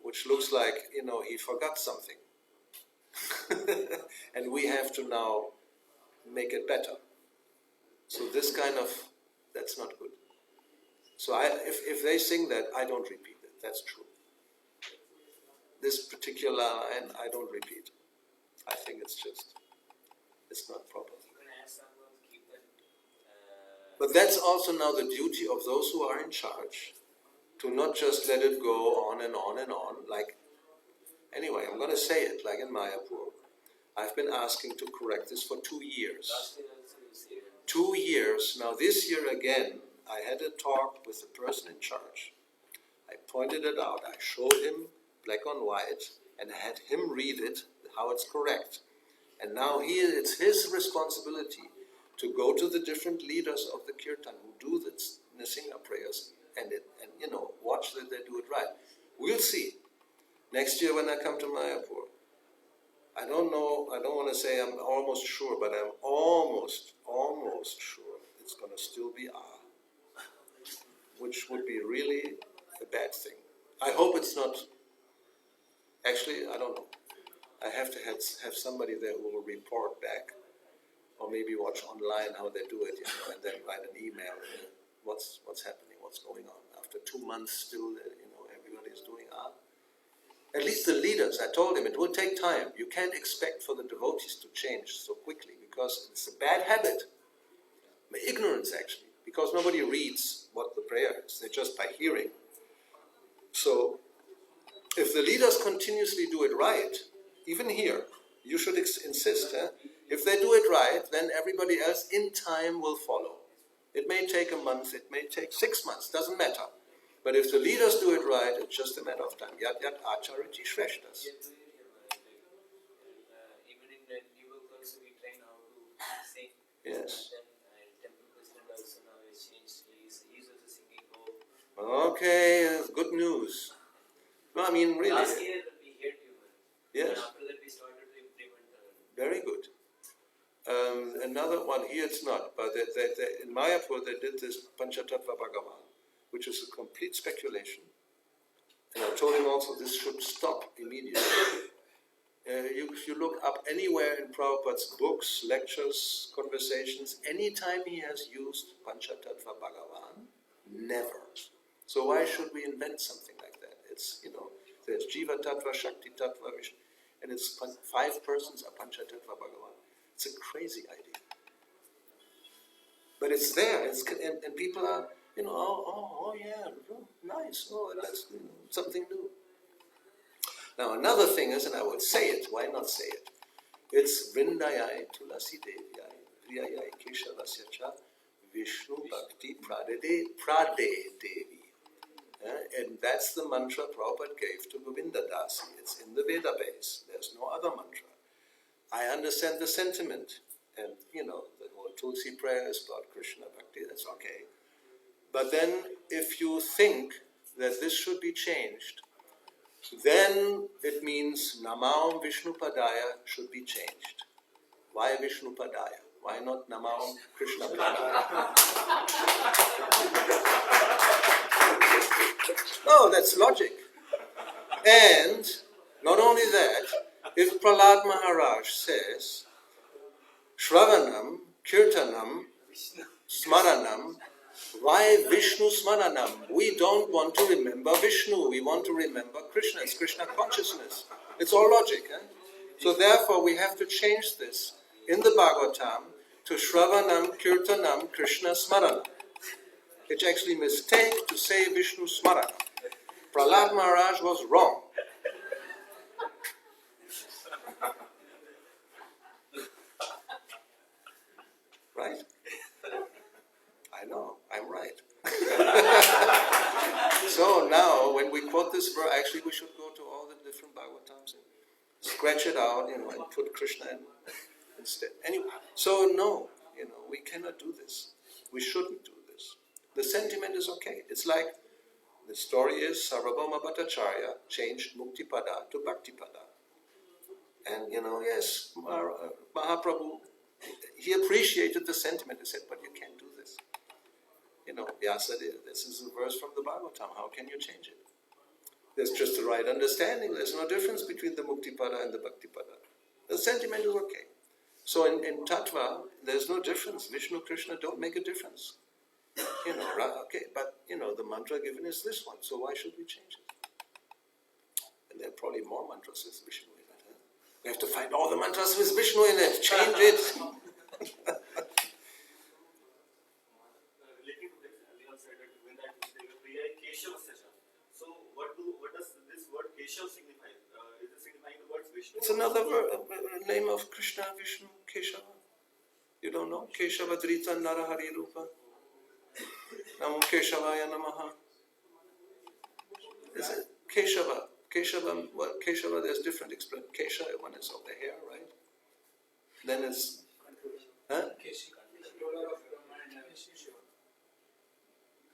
which looks like, he forgot something. And we have to now make it better. So this kind of, that's not good. So if they sing that, I don't repeat it. That's true. This particular line, I don't repeat. I think it's not proper. But that's also now the duty of those who are in charge, to not just let it go on and on and on. Anyway, I'm going to say it, like in Mayapur. I've been asking to correct this for 2 years. 2 years. Now this year again, I had a talk with the person in charge. I pointed it out. I showed him black on white and had him read it, how it's correct. And now it's his responsibility to go to the different leaders of the kirtan who do the Nrsimha prayers and watch that they do it right. We'll see. Next year when I come to Mayapur, I don't know, I don't want to say I'm almost sure, but I'm almost sure it's going to still be which would be really a bad thing. I hope it's not. Actually, I don't know. I have to have somebody there who will report back or maybe watch online how they do it, and then write an email. What's happening? What's going on? After 2 months, still, everybody's doing At least the leaders. I told him it will take time. You can't expect for the devotees to change so quickly because it's a bad habit, ignorance actually, because nobody reads what the prayer is. They're just by hearing. So, if the leaders continuously do it right, even here, you should insist. If they do it right, then everybody else in time will follow. It may take a month, it may take 6 months, doesn't matter. But if the leaders do it right, it's just a matter of time. Yat yat achariti shreshtas. Even in the New York also we train how to sing. Yes. And temple president also now has changed. He's also singing. Okay, good news. No, I mean really. Last year we heard you. Yes. And after that we started to implement. Very good. Another one, here it's not, but in Mayapur they did this Panchatattva Bhagavan, which is a complete speculation. And I told him also this should stop immediately. If you look up anywhere in Prabhupada's books, lectures, conversations, anytime he has used Panchatattva Bhagavan, never. So why should we invent something like that? It's, there's Jiva Tattva, Shakti Tattva, Vishnu, and it's 5 persons are Panchatattva Bhagavan. It's a crazy idea. But it's there, and people are, yeah, nice, that's something new. Now another thing is, and I would say it, why not say it? It's Vrindayai Tulasi Devyai, Vriyayai Keshavasya Cha, Vishnu Bhakti Prade Devi. And that's the mantra Prabhupada gave to Govinda Dasi. It's in the Veda base. There's no other mantra. I understand the sentiment, and the whole Tulsi prayer is about Krishna Bhakti, that's okay. But then, if you think that this should be changed, then it means Namam Vishnu Padaya should be changed. Why Vishnu Padaya? Why not Namam Krishna Padaya? No, that's logic. And not only that, if Prahlad Maharaj says, Shravanam, Kirtanam, Smaranam, why Vishnu Smaranam? We don't want to remember Vishnu, we want to remember Krishna. It's Krishna consciousness. It's all logic. So therefore we have to change this in the Bhagavatam to Shravanam, Kirtanam, Krishna Smaranam. It's actually a mistake to say Vishnu Smaranam. Prahlad Maharaj was wrong. Right? I know, I'm right. So now, when we quote this verse, actually we should go to all the different Bhagavatams and scratch it out, and put Krishna in instead. Anyway, so no, we cannot do this. We shouldn't do this. The sentiment is okay. It's like, the story is Sarvabhauma Bhattacharya changed Muktipada to Bhaktipada. And, yes, Mahaprabhu, he appreciated the sentiment. He said, but you can't do this. Vyasa did. This is a verse from the Bhagavatam. How can you change it? There's just the right understanding. There's no difference between the Muktipada and the Bhaktipada. The sentiment is okay. So in Tattva, there's no difference. Vishnu, Krishna don't make a difference. Okay, but, the mantra given is this one. So why should we change it? And there are probably more mantras with Vishnu in it. We have to find all the mantras with Vishnu in it. Change it. Relating to this, Leon said that when that Priya Keshav Sesha. So what does this word Keshav signify? Is it signifying the words Vishnu? It's another name of Krishna, Vishnu, Keshava. You don't know? Keshava Drita Narahari Rupa. Namo Keshavaya Namaha. Is it Keshava? Keshava, there's different expressions. Kesha, one is of the hair, right? Then it's... Huh?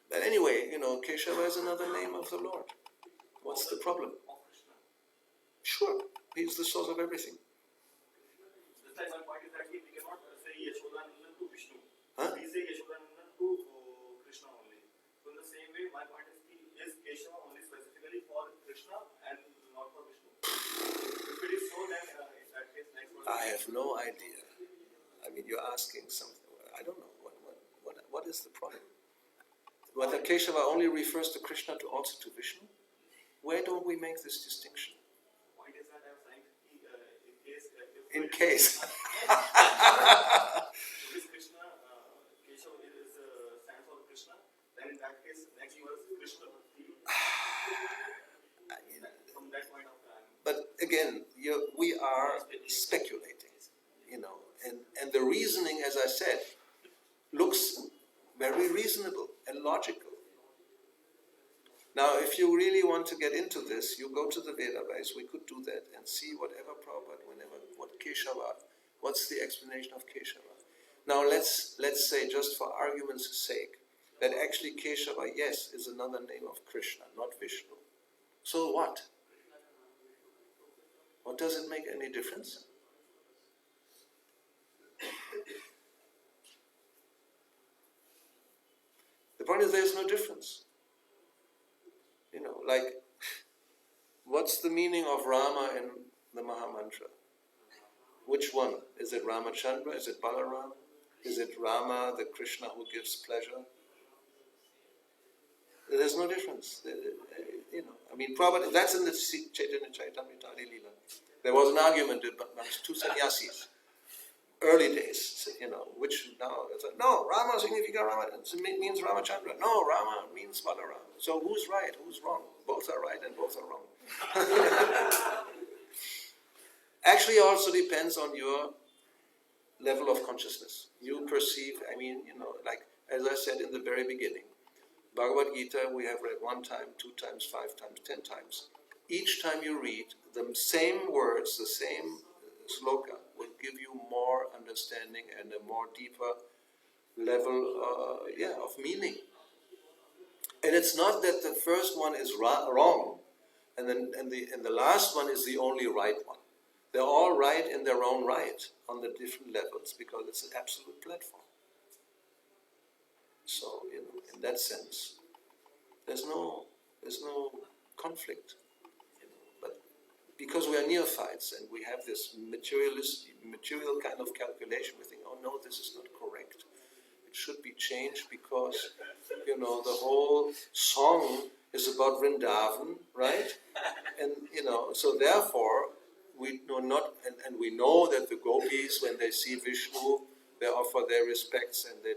But anyway, Keshava is another name of the Lord. What's the problem? Sure, He's the source of everything. Just like my point is that we cannot say Yashodanandan to Vishnu. Huh? We say Yashodanandan to Krishna only. So in the same way, my point is Keshava only specifically for Krishna and not for Vishnu. If it is so, then in that case, next one. I have no idea. mean, you're asking something. I don't know. What is the problem? Whether Keshava only refers to Krishna to also to Vishnu? Where don't we make this distinction? Point is that I was trying to, In case. If Krishna, Keshav is stands for Krishna, then in that case, next was Krishna. From that point of time. But again, we are speculating, and the reasoning, as I said, looks very reasonable and logical. Now, if you really want to get into this, you go to the Vedas. We could do that and see whatever Prabhupada, what Keshava, what's the explanation of Keshava. Now, let's say, just for argument's sake, that actually Keshava, yes, is another name of Krishna, not Vishnu. So what? What does it make any difference? The point is there's no difference. Like, what's the meaning of Rama in the Mahamantra? Which one? Is it Ramachandra? Is it Balaram? Is it Rama, the Krishna who gives pleasure? There's no difference. Prabhupada, that's in the Chaitanya Charitamrita Lila. There was an argument amongst two sannyasis. Early days, which now, no, Rama significa Rama, it means Ramachandra. No, Rama means Balaram. So who's right, who's wrong? Both are right and both are wrong. Actually, also depends on your level of consciousness. You perceive, like, as I said in the very beginning, Bhagavad Gita we have read 1 time, 2 times, 5 times, 10 times. Each time you read, the same words, the same sloka will give you more understanding and a more deeper level of meaning. And it's not that the first one is wrong and the last one is the only right one. They're all right in their own right on the different levels because it's an absolute platform. So, in that sense, there's no conflict. But because we are neophytes and we have this material kind of calculation, we think, oh no, this is not correct. It should be changed because, the whole song is about Vrindavan, right? And, so therefore, we know not, and we know that the gopis, when they see Vishnu, they offer their respects and they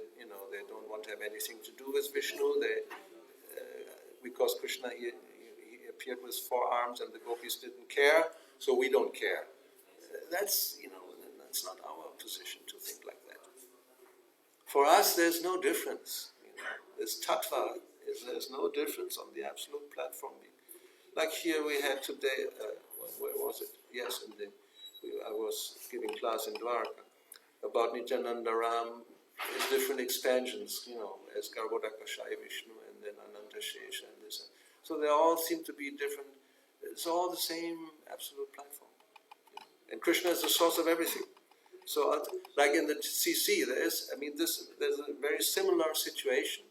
don't want to have anything to do with Vishnu. Because Krishna, he appeared with 4 arms and the gopis didn't care, so we don't care. That's not our position to think like that. For us, there's no difference. This tattva, there's no difference on the absolute platform. Like here we had today, where was it? Yes, I was giving class in Dwarka about Nityananda Ram, his different expansions, as Garbhodaka Shai Vishnu and then Ananta Shesha and this. So they all seem to be different. It's all the same absolute platform. And Krishna is the source of everything. So, like in the CC, there's a very similar situation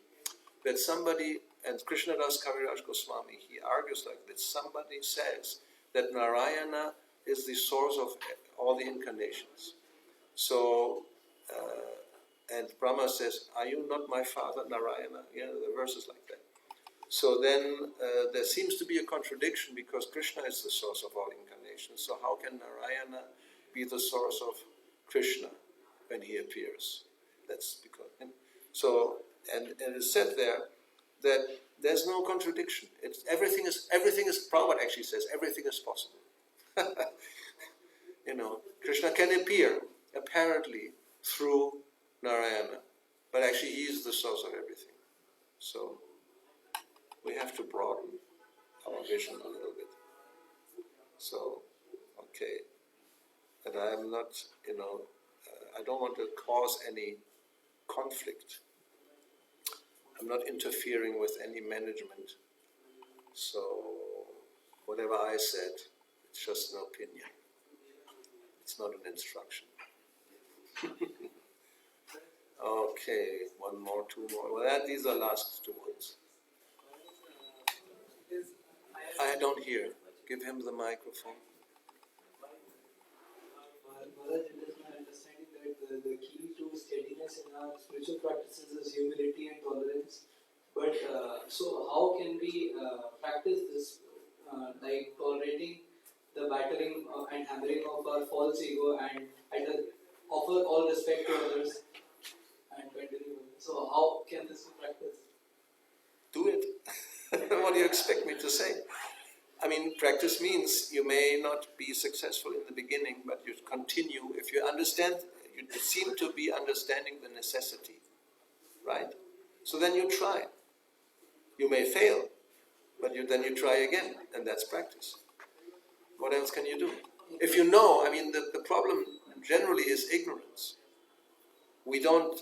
that somebody, and Krishnadas Kaviraj Goswami, he argues like that. Somebody says that Narayana is the source of all the incarnations. So, and Brahma says, are you not my father, Narayana? The verse is like that. So then there seems to be a contradiction because Krishna is the source of all incarnations. So how can Narayana be the source of Krishna when he appears? That's because. And it is said there that there's no contradiction. Everything is. Prabhupada actually says everything is possible. Krishna can appear apparently through Narayana, but actually he is the source of everything. So we have to broaden our vision a little bit. So, okay, and I am not, I don't want to cause any conflict. I'm not interfering with any management. So whatever I said, it's just an opinion. It's not an instruction. Okay, 1 more, 2 more. Well, these are last 2 ones. I don't hear. Give him the microphone. Maharaj, it is my understanding that that the key to steadiness in our spiritual practices is humility and tolerance. But so how can we practice this, like tolerating the battering and hammering of our false ego and offer all respect to others and continue? So how can this be practiced? Do it. What do you expect me to say? I mean, practice means you may not be successful in the beginning, but you continue. If you understand, you seem to be understanding the necessity, right? So then you try. You may fail, but then you try again, and that's practice. What else can you do? If you know, I mean, the problem generally is ignorance. We don't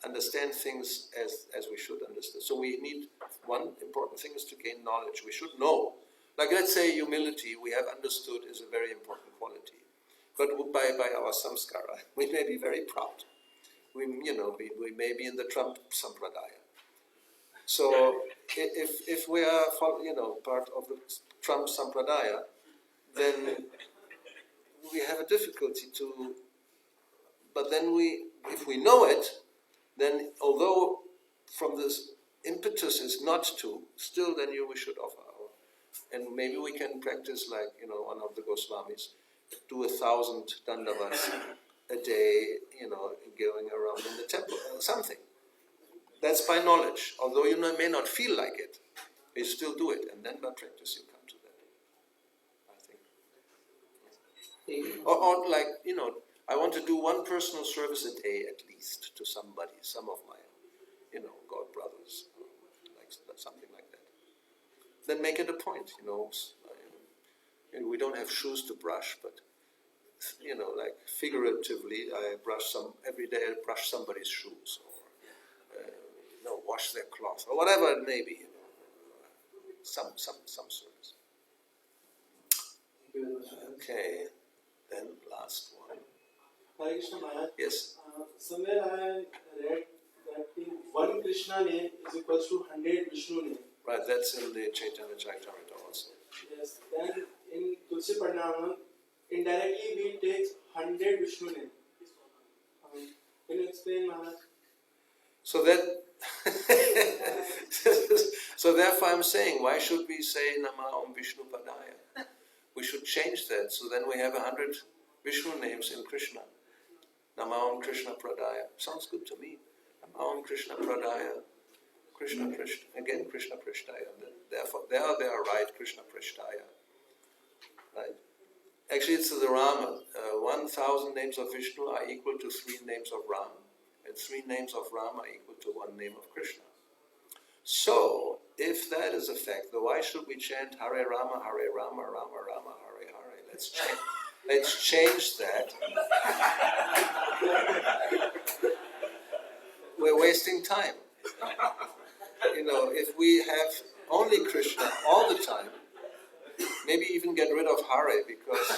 understand things as we should understand. So we need, one important thing is to gain knowledge. We should know. Like let's say humility, we have understood is a very important quality. But by our samskara, we may be very proud. We may be in the Trump sampradaya. So if we are part of the Trump sampradaya, then we have a difficulty to. But then if we know it, then although from this impetus is not to, still then we should offer our. And maybe we can practice like, one of the Goswamis, do 1,000 dandavats a day, going around in the temple, or something. That's by knowledge. Although you may not feel like it, you still do it, and then by practice you come to that, I think. Or like, I want to do one personal service a day at least to somebody, some of my, God brothers, like something like that. Then make it a point, we don't have shoes to brush, but, like figuratively, every day I brush somebody's shoes, or, wash their cloth, or whatever it may be, some service. Thank you very much. Okay, then last one. Hare Krishna Maharaj. Yes. Somewhere I read that one Krishna name is equals to 100 Vishnu name. Right, that's in the Chaitanya Charitamrita also. Yes. Then in Tulsi Pranam, indirectly we take 100 Vishnu name. Can you explain, Maharaj? So therefore I'm saying, why should we say Nama Om Vishnu Padaya? We should change that, so then we have 100 Vishnu names in Krishna. Nama Om Krishna Pradaya. Sounds good to me. Nama Om Krishna Pradaya. Krishna Prishta. Again, Krishna Prishtaya. Therefore, they are right, Krishna Prishtaya. Right? Actually, it's the Rama. 1,000 names of Vishnu are equal to 3 names of Rama. And 3 names of Rama are equal to 1 name of Krishna. So, if that is a fact, then why should we chant Hare Rama, Hare Rama, Rama Rama, Hare Hare? Let's change that. We're wasting time. If we have only Krishna all the time, maybe even get rid of Hare, because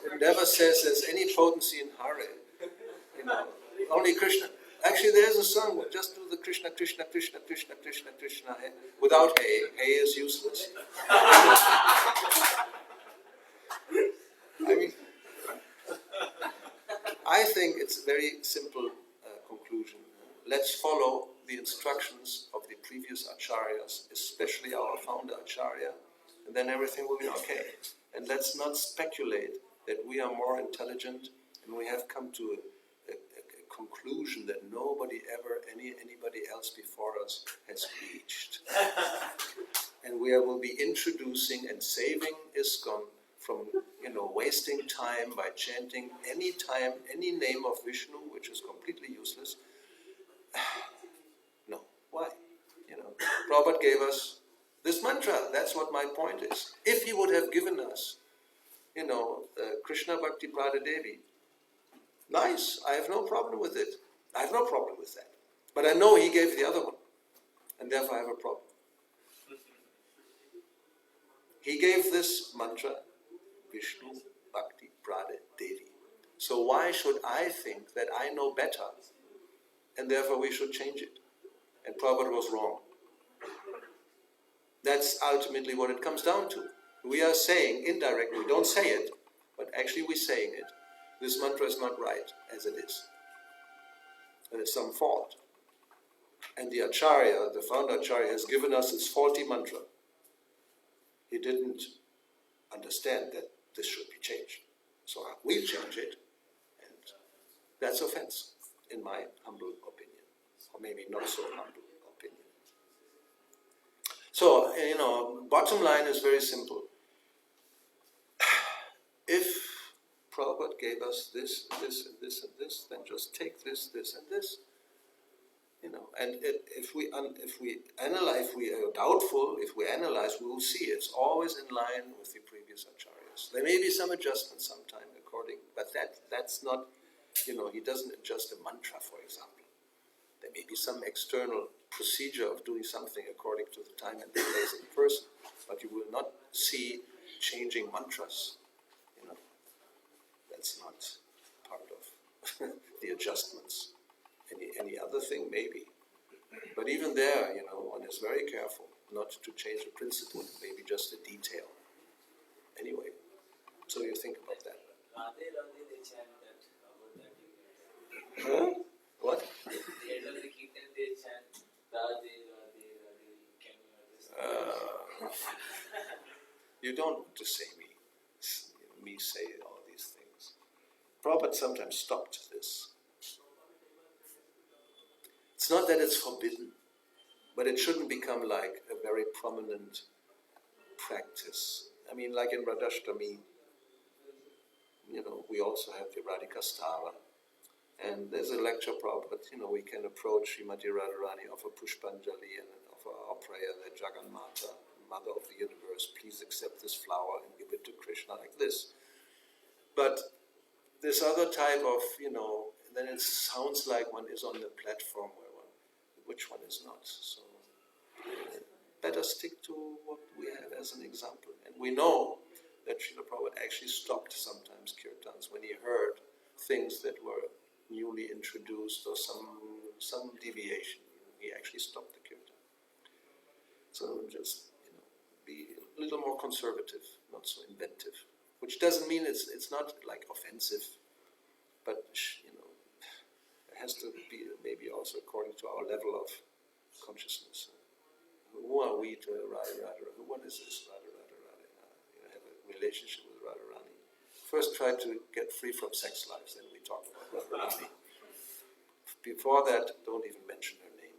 it never says there's any potency in Hare. Only Krishna. Actually, there's a song, just do the Krishna, Krishna, Krishna, Krishna, Krishna, Krishna, without Hey. Hey is useless. I think it's a very simple conclusion. Let's follow the instructions of the previous acharyas, especially our founder acharya, and then everything will be okay. And let's not speculate that we are more intelligent and we have come to a conclusion that anybody else before us has reached. And we will be introducing and saving Iskcon from wasting time by chanting any name of Vishnu, which is completely useless. No, why? Prabhupada gave us this mantra. That's what my point is. If he would have given us, Krishna Bhakti Prada Devi, nice, I have no problem with it. I have no problem with that. But I know he gave the other one, and therefore I have a problem. He gave this mantra, Vishnu Bhakti Prada Devi. So why should I think that I know better, and therefore we should change it? And Prabhupada was wrong. That's ultimately what it comes down to. We are saying indirectly, we don't say it, but actually we're saying it. this mantra is not right as it is. And it's some fault. And the Acharya, the founder Acharya, has given us this faulty mantra. He didn't understand that this should be changed. So we change it, and that's offense, in my humble opinion. Or maybe not so humble opinion. So, bottom line is very simple. If Prabhupada gave us this, this, and this, and this, then just take this, this, and this. And if we analyze, if we are doubtful, if we analyze, we will see it's always in line with the previous acharyas. There may be some adjustments sometime but that's not, he doesn't adjust a mantra, for example. There may be some external procedure of doing something according to the time and the place and the person, but you will not see changing mantras. That's not part of the adjustments. Any other thing, maybe. But even there, one is very careful not to change the principle, maybe just a detail. Anyway, so you think about that. Radhe, Radhe, they chant that about that. What? The end of the Kirtan, they chant Radhe, Radhe, Radhe. Can you understand? You don't want to say me say all these things. Prabhupada sometimes stopped this. It's not that it's forbidden, but it shouldn't become like a very prominent practice. I mean, like in Radhashtami, we also have the Radhika Stava, and there's a lecture Prabhupada, we can approach Srimati Radharani, offer Pushpanjali, and offer our prayer that Jagannatha, Mother of the Universe, please accept this flower and give it to Krishna like this. But this other type of, then it sounds like one is on the platform which one is not. So better stick to what we have as an example. And we know that Srila Prabhupada actually stopped sometimes kirtans when he heard things that were newly introduced or some deviation. He actually stopped the kirtan. So just be a little more conservative, not so inventive. Which doesn't mean it's not like offensive, but it has to be maybe also according to our level of consciousness. Who are we to Radharani? What is this Radharani? Have a relationship with Radharani. First try to get free from sex lives, then we talk about Radharani. Before that, don't even mention her name.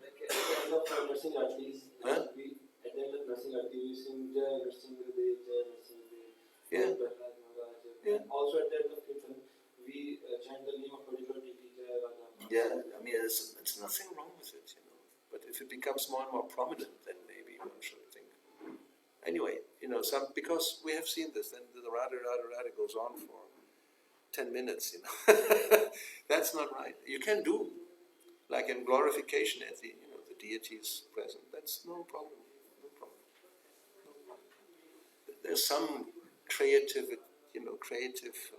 At the end of nursing arteries, Huh? at the end of nursing arteries, we sing Jai Nrsimhadev, Jai Nrsimhadev. Yeah. Yeah. Also at the end of Kirtan, we chant the name of particular deity, Jai Radha. Yeah, I mean, it's nothing wrong with it, But if it becomes more and more prominent, then maybe one should think. Anyway, because we have seen this, then the Radha goes on for 10 minutes, That's not right. You can do, like in glorification at the deity is present. That's no problem. No problem. There's some creative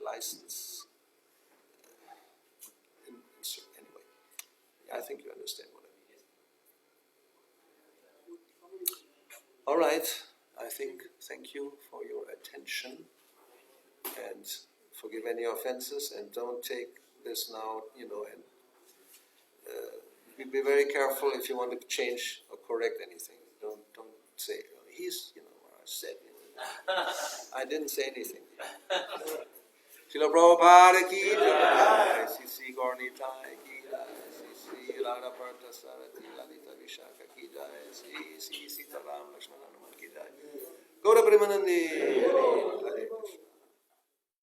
license. Anyway, I think you understand what I mean. All right. Thank you for your attention, and forgive any offenses, and don't take this now, and be very careful if you want to change or correct anything. Don't say, he's, I said, I didn't say anything. Srila Prabhupada ki jai, Sri Gaurnitai ki jai, Sri Radha Parta Sarati Lalita Vishaka ki jai, Sri Sitaram Lakshmana Hanuman ki jai. Gaura Premanandi.